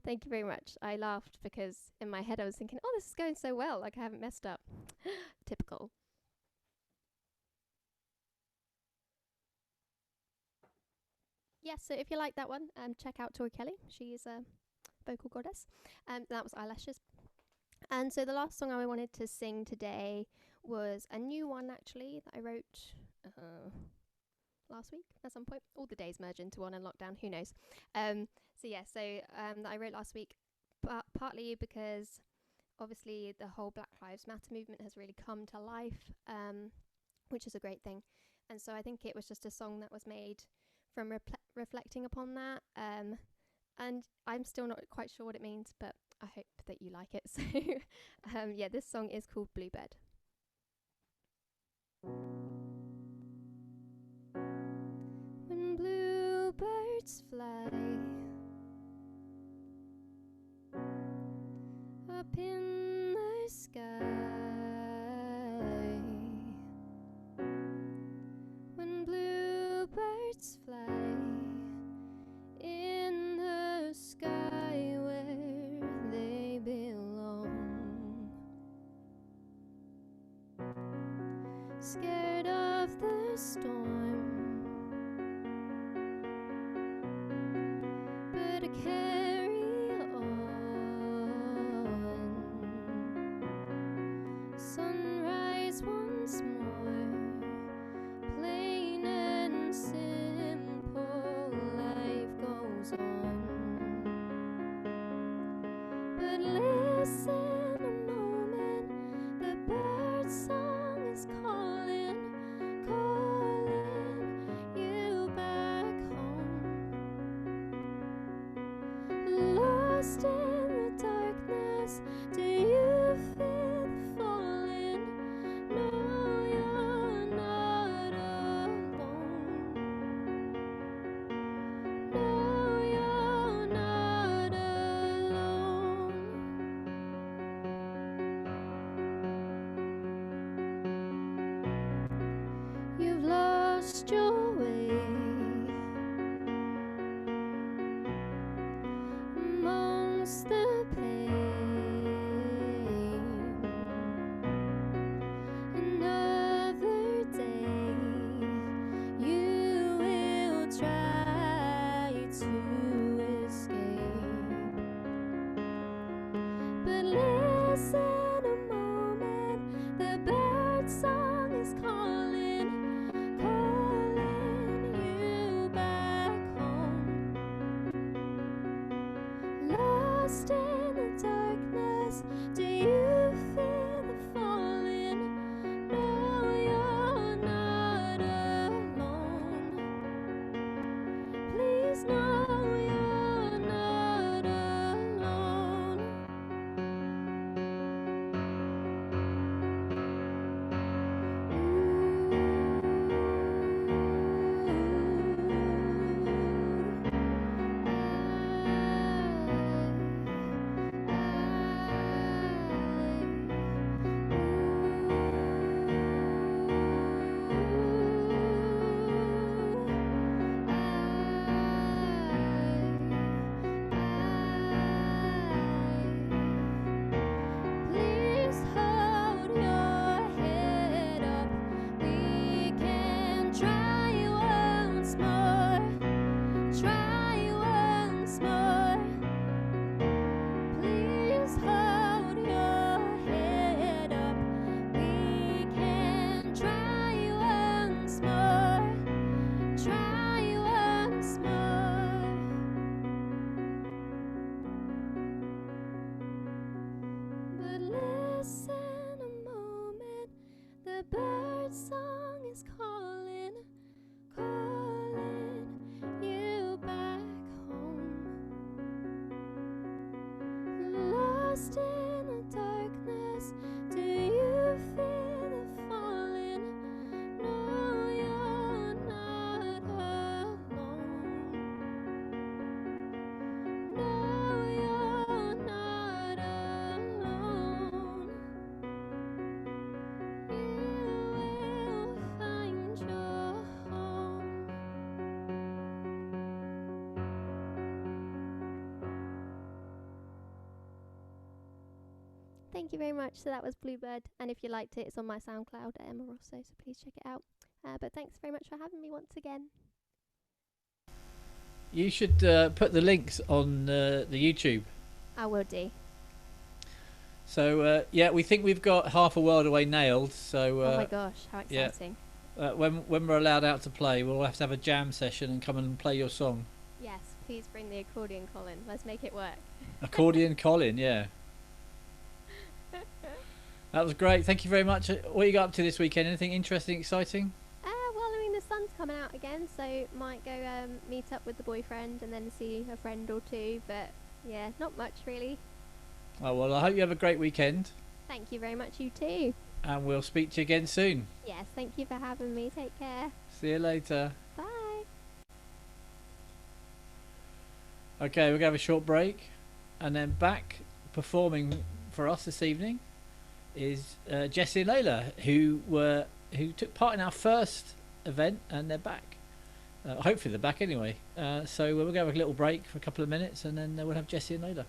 E: Thank you very much. I laughed because in my head I was thinking, oh, this is going so well, like I haven't messed up. Typical. Yes, so if you like that one, check out Tori Kelly. She's a vocal goddess. That was Eyelashes. And so the last song I wanted to sing today was a new one, actually, that I wrote last week at some point. All the days merge into one in lockdown, who knows. That I wrote last week, partly because obviously the whole Black Lives Matter movement has really come to life, which is a great thing. And so I think it was just a song that was made from reflecting upon that. And I'm still not quite sure what it means, but I hope that you like it. So this song is called Bluebird. When bluebirds fly up in the sky, when bluebirds fly in the sky where they belong, scared of the storm, but carry on. Sunrise once more, plain and simple, life goes on. But listen a moment, the bird song is calling, calling you back home. Lost in the darkness, do you feel the falling? No, you're not alone. No, you're not alone. You've lost your way amongst the pain. Another day you will try to escape, but listen a moment, the bird song is calling, calling you back home. Lost in the thank you very much. So that was Bluebird, and if you liked it, it's on my SoundCloud at Emma Rosso, so please check it out. But thanks very much for having me once again.
B: You should put the links on the YouTube.
E: I will do.
B: So yeah, we think we've got Half a World Away nailed. So
E: oh my gosh, how exciting!
B: When we're allowed out to play, we'll have to have a jam session and come and play your song.
E: Yes, please bring the accordion, Colin. Let's make it work.
B: Accordion Colin, yeah. That was great. Thank you very much. What you got up to this weekend? Anything interesting, exciting?
E: Well, I mean, the sun's coming out again, so might go meet up with the boyfriend and then see a friend or two. But yeah, not much really.
B: Oh, well, I hope you have a great weekend.
E: Thank you very much, you too.
B: And we'll speak to you again soon.
E: Yes, thank you for having me. Take care.
B: See you later.
E: Bye.
B: Okay, we're going to have a short break. And then back performing for us this evening is Jessie and Layla, who took part in our first event, and they're back. Hopefully they're back anyway. So we're going to have a little break for a couple of minutes, and then we'll have Jessie and Layla.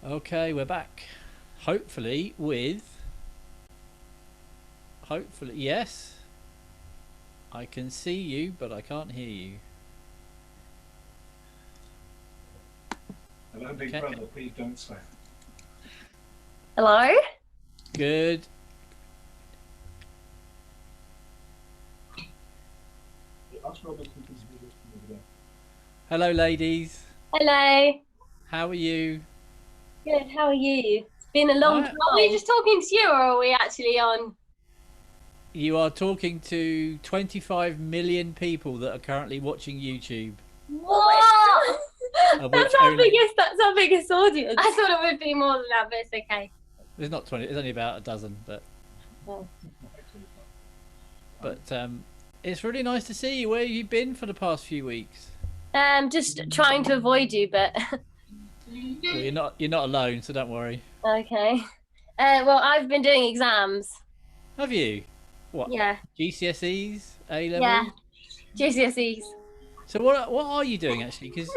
B: Okay, we're back. Hopefully, yes. I can see you, but I can't hear you.
F: Hello, Big Brother, please don't swear.
G: Hello?
B: Good. Hello, ladies.
G: Hello.
B: How are you?
F: Good. How are you? It's been a long time. Are we just talking to you, or are we actually on?
B: You are talking to 25 million people that are currently watching YouTube.
F: What?
B: Of
F: That's
B: which
F: our
B: only-
F: biggest. That's our biggest audience. I thought it would be more than that, but it's okay.
B: There's not 20. There's only about a dozen, but
F: Oh.
B: it's really nice to see you. Where have you been for the past few weeks?
F: Just trying to avoid you, but
B: Well, you're not alone, so don't worry.
F: okay. Well, I've been doing exams.
B: Have you? What?
F: Yeah.
B: GCSEs, A level.
F: Yeah. GCSEs.
B: So what are you doing actually? Because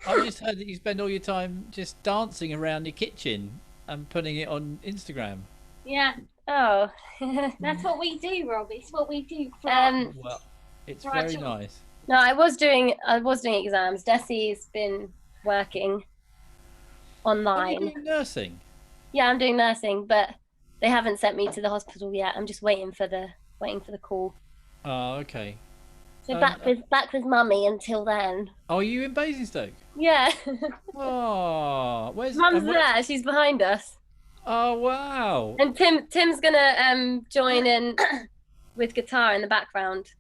B: I've just heard that you spend all your time just dancing around your kitchen and putting it on Instagram.
F: Yeah. Oh.
C: That's what we do, Rob. It's what we do.
B: Well, it's
C: Right,
B: very
C: so-
B: nice.
F: No, I was doing exams. Desi's been working
B: Are you
F: online.
B: doing nursing?
F: Yeah, I'm doing nursing, but they haven't sent me to the hospital yet. I'm just waiting for the call.
B: Oh, okay.
F: So back with mummy until then.
B: Oh, are you in Basingstoke?
F: Yeah.
B: Oh, where's
F: Mum's
B: and what-
F: there. She's behind us.
B: Oh, wow.
F: And Tim's gonna join in with guitar in the background.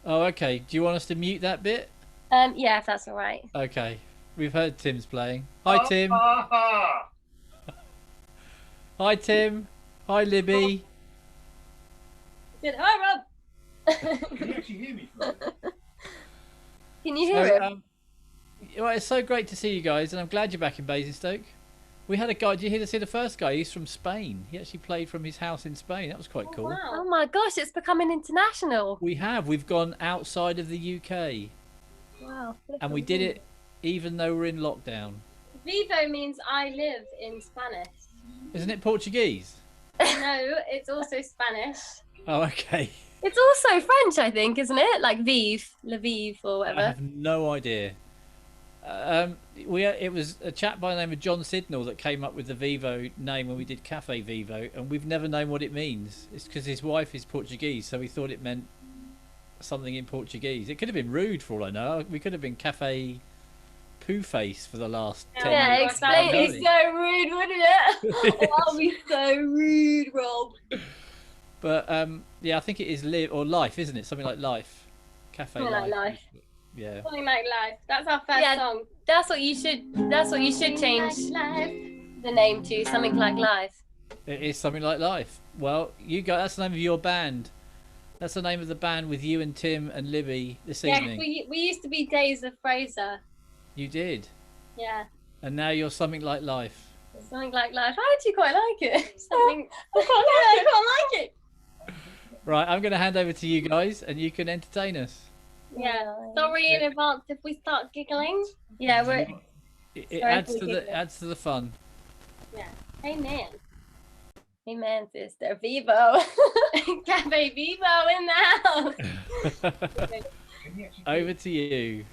B: Oh, okay. Do you want us to mute that bit?
F: Yeah, if that's all right.
B: Okay. We've heard Tim's playing. Hi, Tim. Hi, Tim. Hi, Libby.
F: Good. Hi, Rob.
A: Can you actually hear me?
F: Can you hear him?
B: Well, it's so great to see you guys, and I'm glad you're back in Basingstoke. We had a guy. Did you hear to see the first guy? He's from Spain. He actually played from his house in Spain. That was quite cool.
C: Wow.
F: Oh my gosh, it's becoming international.
B: We've gone outside of the UK,
F: Wow.
B: and we did it even though we're in lockdown.
F: Vivo means I live in Spanish.
B: Isn't it Portuguese?
F: No, it's also Spanish.
B: Oh, okay.
F: It's also French, I think, isn't it? Like vive, le vive, or
B: I
F: whatever.
B: have no idea. It was a chap by the name of John Sidnall that came up with the Vivo name when we did Cafe Vivo, and we've never known what it means. It's because his wife is Portuguese, so we thought it meant something in Portuguese. It could have been rude for all I know. We could have been Cafe Poo Face for the last 10
F: Yeah,
B: years.
F: explain.
B: It's
F: It's so rude, wouldn't it? That'll be so rude, Rob.
B: But yeah, I think it is live or life, isn't it? Something like life. Cafe
F: Something like life.
B: Yeah.
F: Something like life. That's our first song. That's what you should change the name to. Something like life.
B: It is something like life. Well, that's the name of your band. That's the name of the band with you and Tim and Libby this evening.
F: We used to be Days of Fraser.
B: You did.
F: Yeah.
B: And now you're something like life.
F: Something like life. I actually quite like it. Something. I quite like it.
B: Right, I'm going to hand over to you guys, and you can entertain us.
F: Yeah. Sorry in advance if we start giggling. Yeah, we're.
B: It
F: Sorry
B: adds
F: if
B: to
F: we
B: the
F: giggle.
B: adds to the fun.
F: Yeah. Amen. Amen, sister. Vivo. Cafe Vivo in the house.
B: Over to you.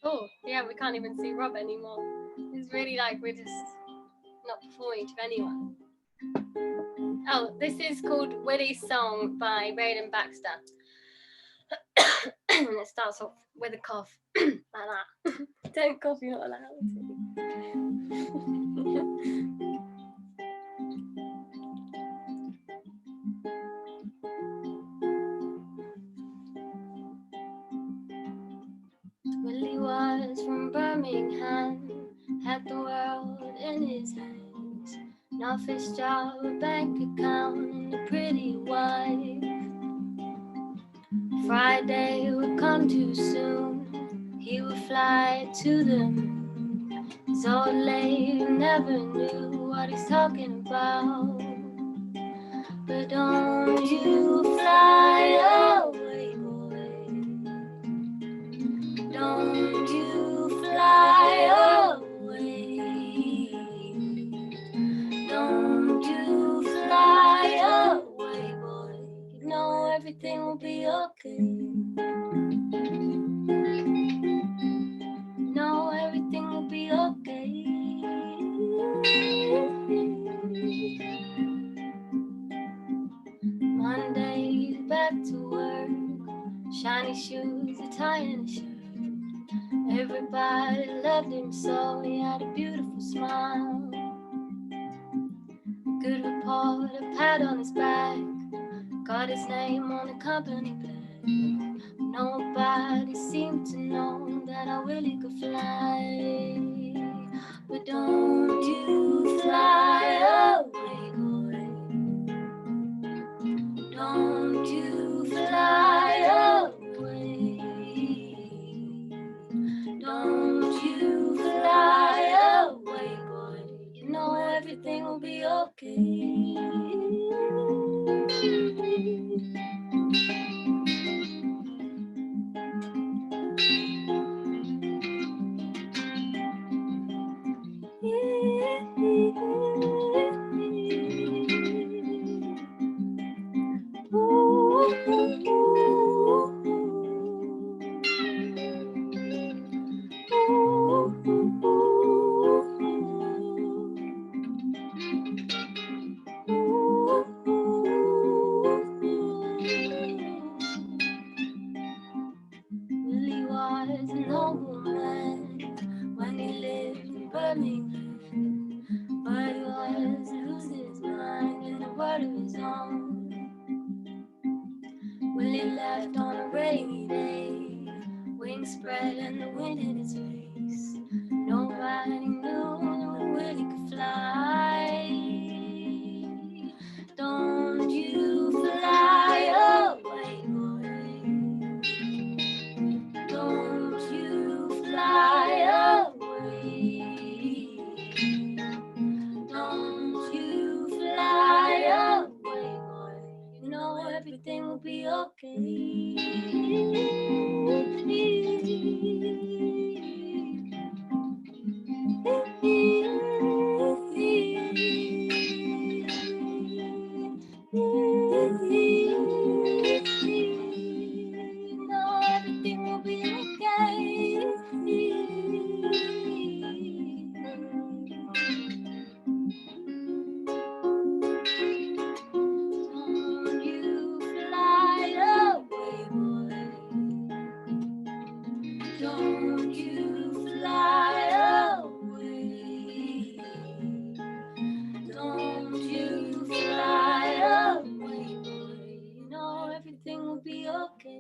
F: Oh, yeah, we can't even see Rob anymore. It's really like we're just not performing to anyone. Oh, this is called Willie's Song by Raylan Baxter. And it starts off with a cough, like that. Don't cough, you're not allowed to. Willie was from Birmingham, had the world in his hands, an office job, a bank account, and a pretty wife. Friday would come too soon, he would fly to the moon. His old lady never knew what he's talking about. But don't you fly away, boy. Don't you fly away. Don't you fly away, boy. You know everything will be okay. You know everything will be okay. Monday, back to work. Shiny shoes, a tie and a shirt. Everybody loved him so, he had a beautiful smile. Good report, a pat on his back, got his name on the company flag. Nobody seemed to know that I really could fly. But don't you fly away, boy. Don't you fly away. Don't you fly away, boy. You know everything will be okay. Willie was an old man when he lived in Birmingham, but he was losing his mind in a word of his own. Willie left on a rainy day, wings spread and the wind in his face. Nobody knew when Willie could fly. Don't you fly away, boy. Don't you fly away. Don't you fly away, boy. You know everything will be okay. You know everything will be okay. Don't you fly away, boy. Don't you fly away. Don't you fly away, boy. You know everything will be okay.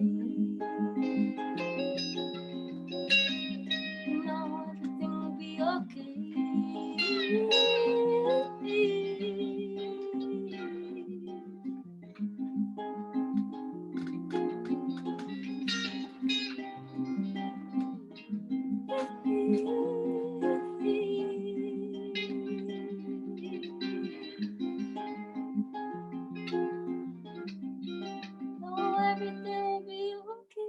F: You know everything will be okay. Know everything will be okay.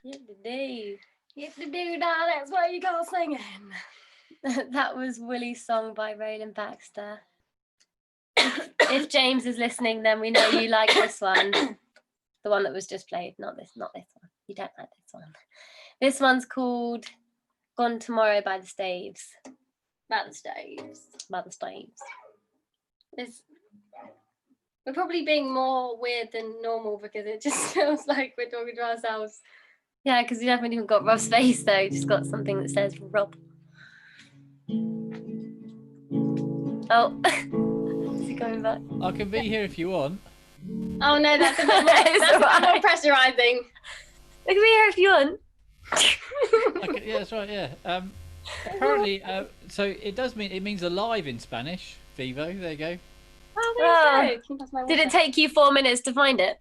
G: Yippee-doo.
F: Yippee-doo-dah, that's what you go singing.
G: That was Willie's song by Roland Baxter. If James is listening, then we know you like this one. The one that was just played, not this one. You don't like this one. This one's called Gone Tomorrow by the Staves.
F: About the Staves.
G: By the Staves.
F: We're probably being more weird than normal because it just feels like we're talking to ourselves.
G: Yeah, because you haven't even got Rob's face though. You just got something that says Rob. Oh, is he coming back?
B: I can be here if you want.
F: Oh no, that's a bit more,
G: It's
F: that's a bit more
G: alright.
F: pressurising.
G: We can be here if you want.
B: Okay, yeah, that's right. Yeah. Apparently, so it means alive in Spanish. Vivo. There you go.
F: Oh, there you go. Can you pass my
G: Did it
F: water?
G: take you 4 minutes to find it?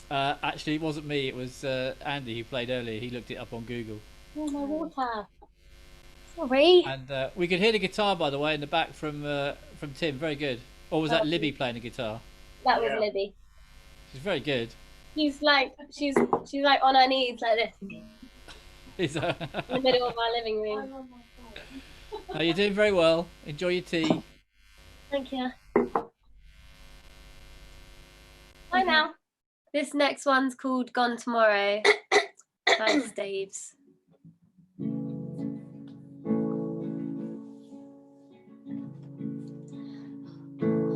B: Actually, it wasn't me. It was Andy who played earlier. He looked it up on Google.
F: Oh, my water.
G: Sorry.
B: And we could hear the guitar, by the way, in the back from Tim. Very good. Or was that
F: Oh.
B: Libby playing the guitar?
F: That was Libby.
B: She's very good.
F: She's like on her knees like this
B: Is
F: in the middle of our living room.
B: No, you're doing very well. Enjoy your tea.
F: Thank you. Bye now.
G: This next one's called Gone Tomorrow by the Staves.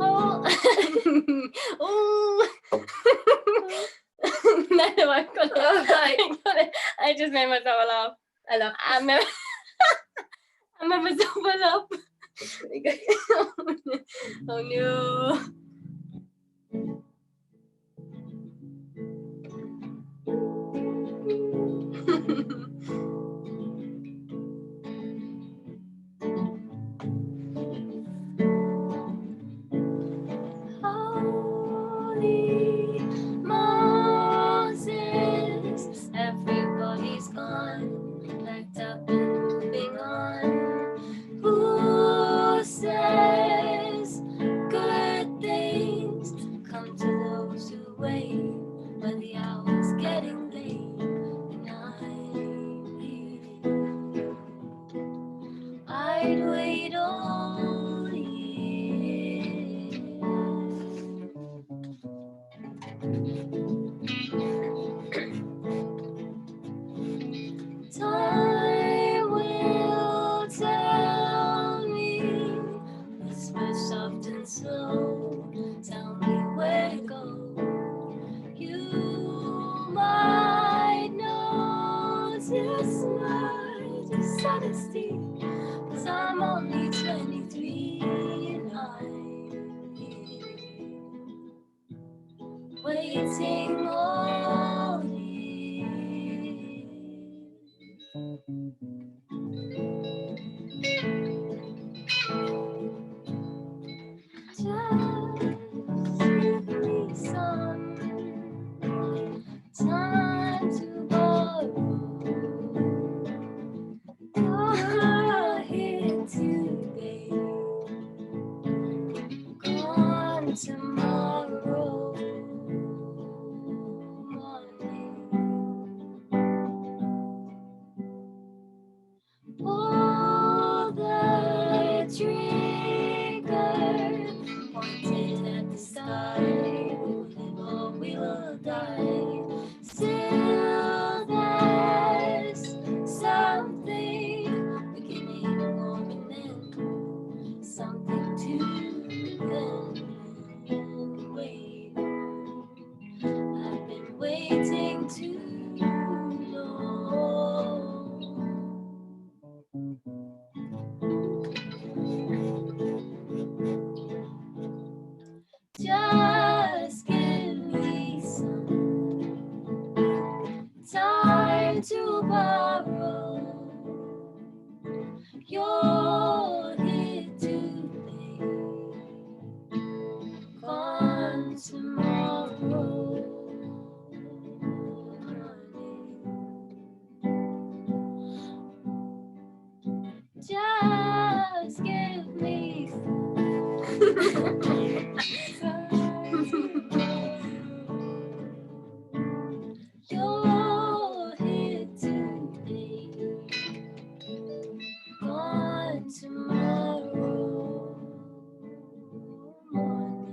F: Oh. Oh. No,
G: I've got it. I just made myself laugh.
H: I love
G: I made myself laugh. Oh no. Holy Moses, everybody's gone, packed up and moving on. Who says good things come to those who wait when the hour's getting late? And I'd wait all year. Time will tell me, whisper soft and slow, tell me where to go. You might know just my dishonesty, 'cause I'm only 23 and I'm waiting all year. Just give me some time to borrow. You're here today, gone tomorrow morning. Pull the trigger, pointed at the sky. We will live or we will die. Still, there's something beginning or an end, something to then wait. I've been waiting too long. Just give me some time to borrow. You're here today, gone tomorrow morning. Just give me you're here today, gone tomorrow morning.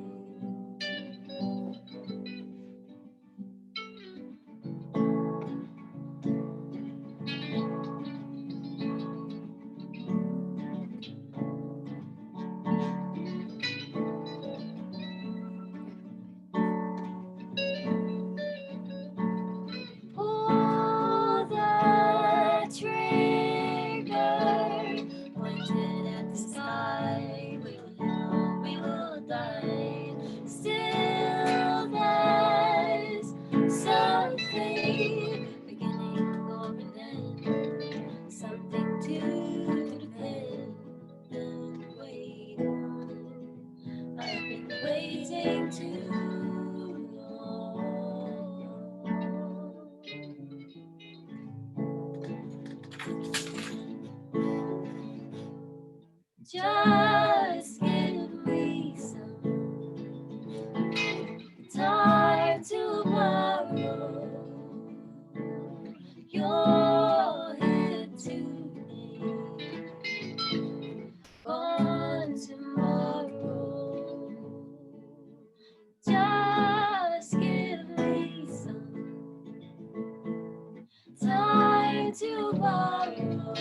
G: Pull the trigger, pointed at the sky. We will live, we will die. Still, there's something beginning or an end, something to depend and wait on. I've been waiting too long. Just give me some time to borrow. You're here today, gone tomorrow. Just give me some time to borrow.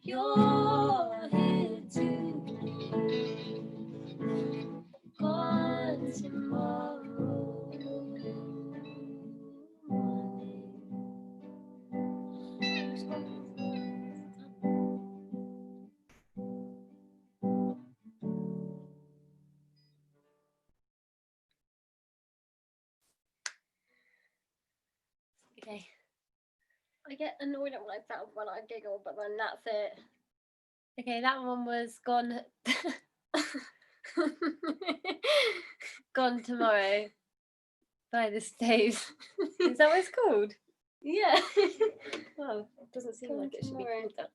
G: You're here today, gone tomorrow Okay.
C: I get annoyed at myself when I giggle, but then that's it.
G: Okay, that one was Gone. Gone Tomorrow by the Staves. Is that what it's called?
C: Yeah.
G: Oh, it doesn't seem
C: Gone
G: like it should be
C: Tomorrow.
G: called that.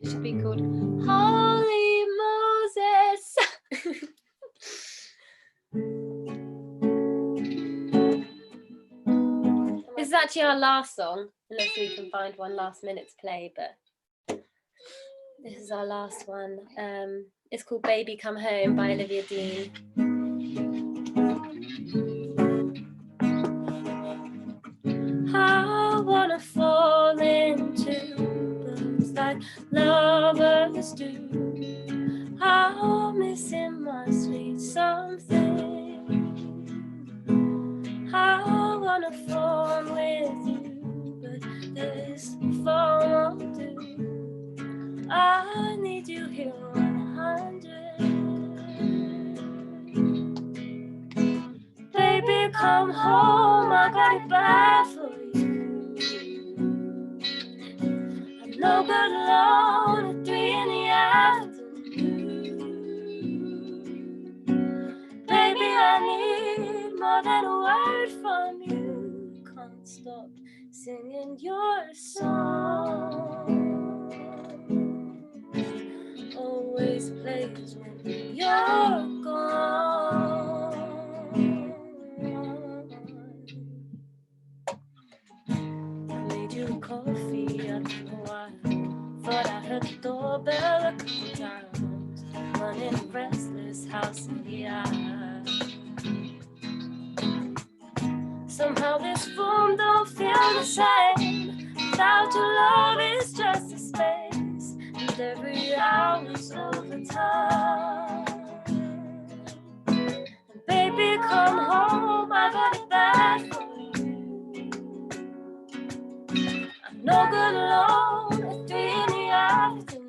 G: It should be called Holy Moses. This is actually our last song, unless we can find one last minute to play, but this is our last one. It's called Baby Come Home by Olivia Dean. I wanna fall into books like lovers do. I'm missing my sweet something. I wanna fall with you, but this fall won't do. I need you here 100. Baby, come home, I got it bad for you. I'm no good alone at 3 in the afternoon. Baby, I need more than a word from you. Can't stop singing your song. Always plays when you're gone. I made you coffee at the while. Thought I heard the doorbell a couple times. Running a restless house in the eye. Somehow this room don't feel the same. Without your love, it's just a space. And every hour's overtime. And baby, come home, I got it bad for you. I'm no good alone at 3 in the afternoon.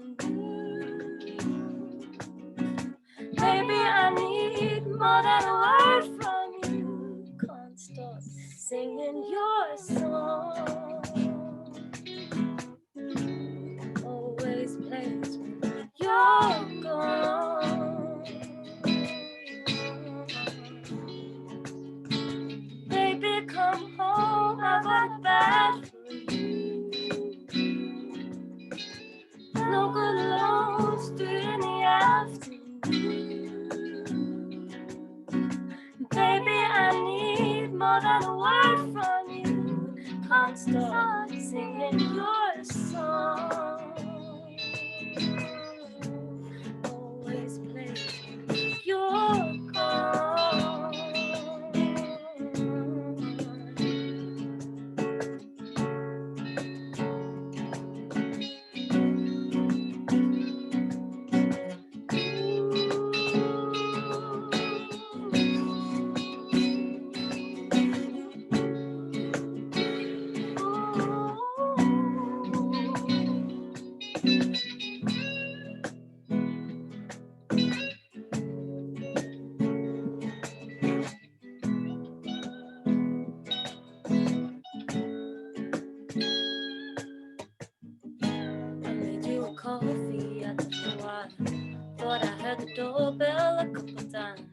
G: Baby, I need more than a word from you. Can't stop singing your song. Always plays when you're gone. Baby, come home, I got it bad for you. No good alone, it's 3 in the afternoon. Baby, I need more than a word from you. Can't stop singing your song. Always plays when you're gone. I made you a coffee at the while. Thought I heard the doorbell a couple times.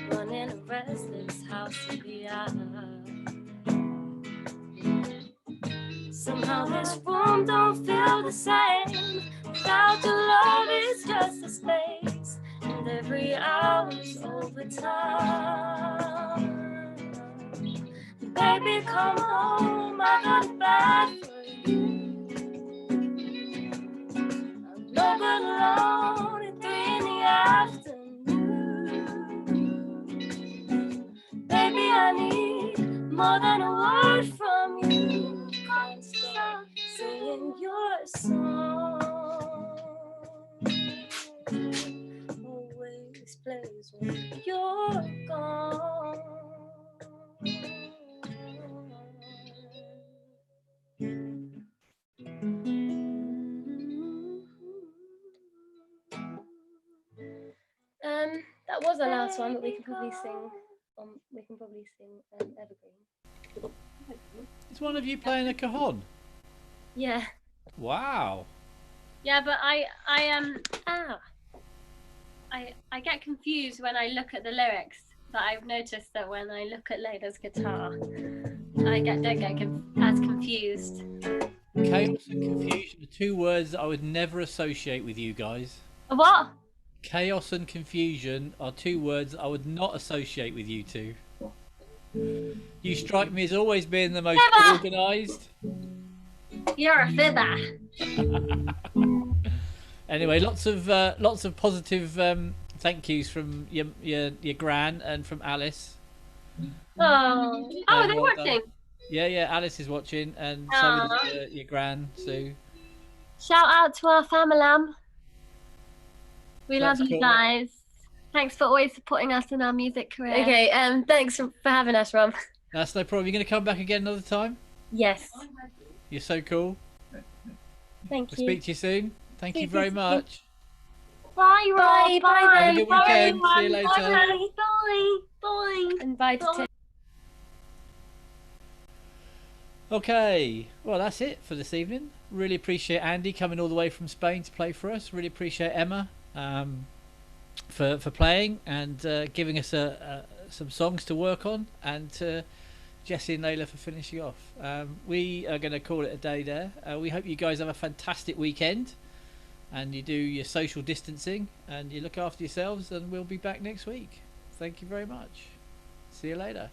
G: Running a restless house in the eye. Somehow this room don't feel the same. Without your love, it's just a space. And every hour's overtime. Baby, come home, I got it bad for you. I'm no good alone at 3 in the afternoon. Baby, I need more than a word from you. Can't stop singing your song. Always plays when you're gone. That was our last one, but we can probably sing. We can can probably sing Evergreen.
B: Is one of you playing a cajon?
G: Yeah.
B: Wow.
G: Yeah, but I get confused when I look at the lyrics. But I've noticed that when I look at Layla's guitar, I don't get as confused.
B: Chaos and confusion are two words that I would never associate with you guys.
G: What?
B: Chaos and confusion are two words that I would not associate with you two. You strike me as always being the most
G: Fibber!
B: organised.
G: You're a fibber.
B: Anyway, lots of positive thank yous from your gran and from Alice.
G: Oh, they're
B: Well
G: watching.
B: done. Yeah, Alice is watching, and so is your gran Sue.
G: Shout out to our family. We
B: That's
G: love you
B: cool.
G: guys. Thanks for always supporting us in our music career. Okay, thanks for having us, Rom.
B: That's no problem. You're going to come back again another time?
G: Yes.
B: You're so cool.
G: Thank
B: We'll
G: you.
B: speak to you soon. Thank you
G: Speak to
B: very
G: you soon.
B: much.
G: Bye, Rob. Bye.
B: Have a good
G: Bye,
B: weekend.
G: everyone.
B: See you later.
G: Bye. Bye. Bye. And bye to Tim.
B: Okay, well that's it for this evening. Really appreciate Andy coming all the way from Spain to play for us. Really appreciate Emma for playing and giving us some songs to work on, and to Jessie and Layla for finishing off. We are going to call it a day there. We hope you guys have a fantastic weekend, and you do your social distancing and you look after yourselves, and we'll be back next week. Thank you very much. See you later.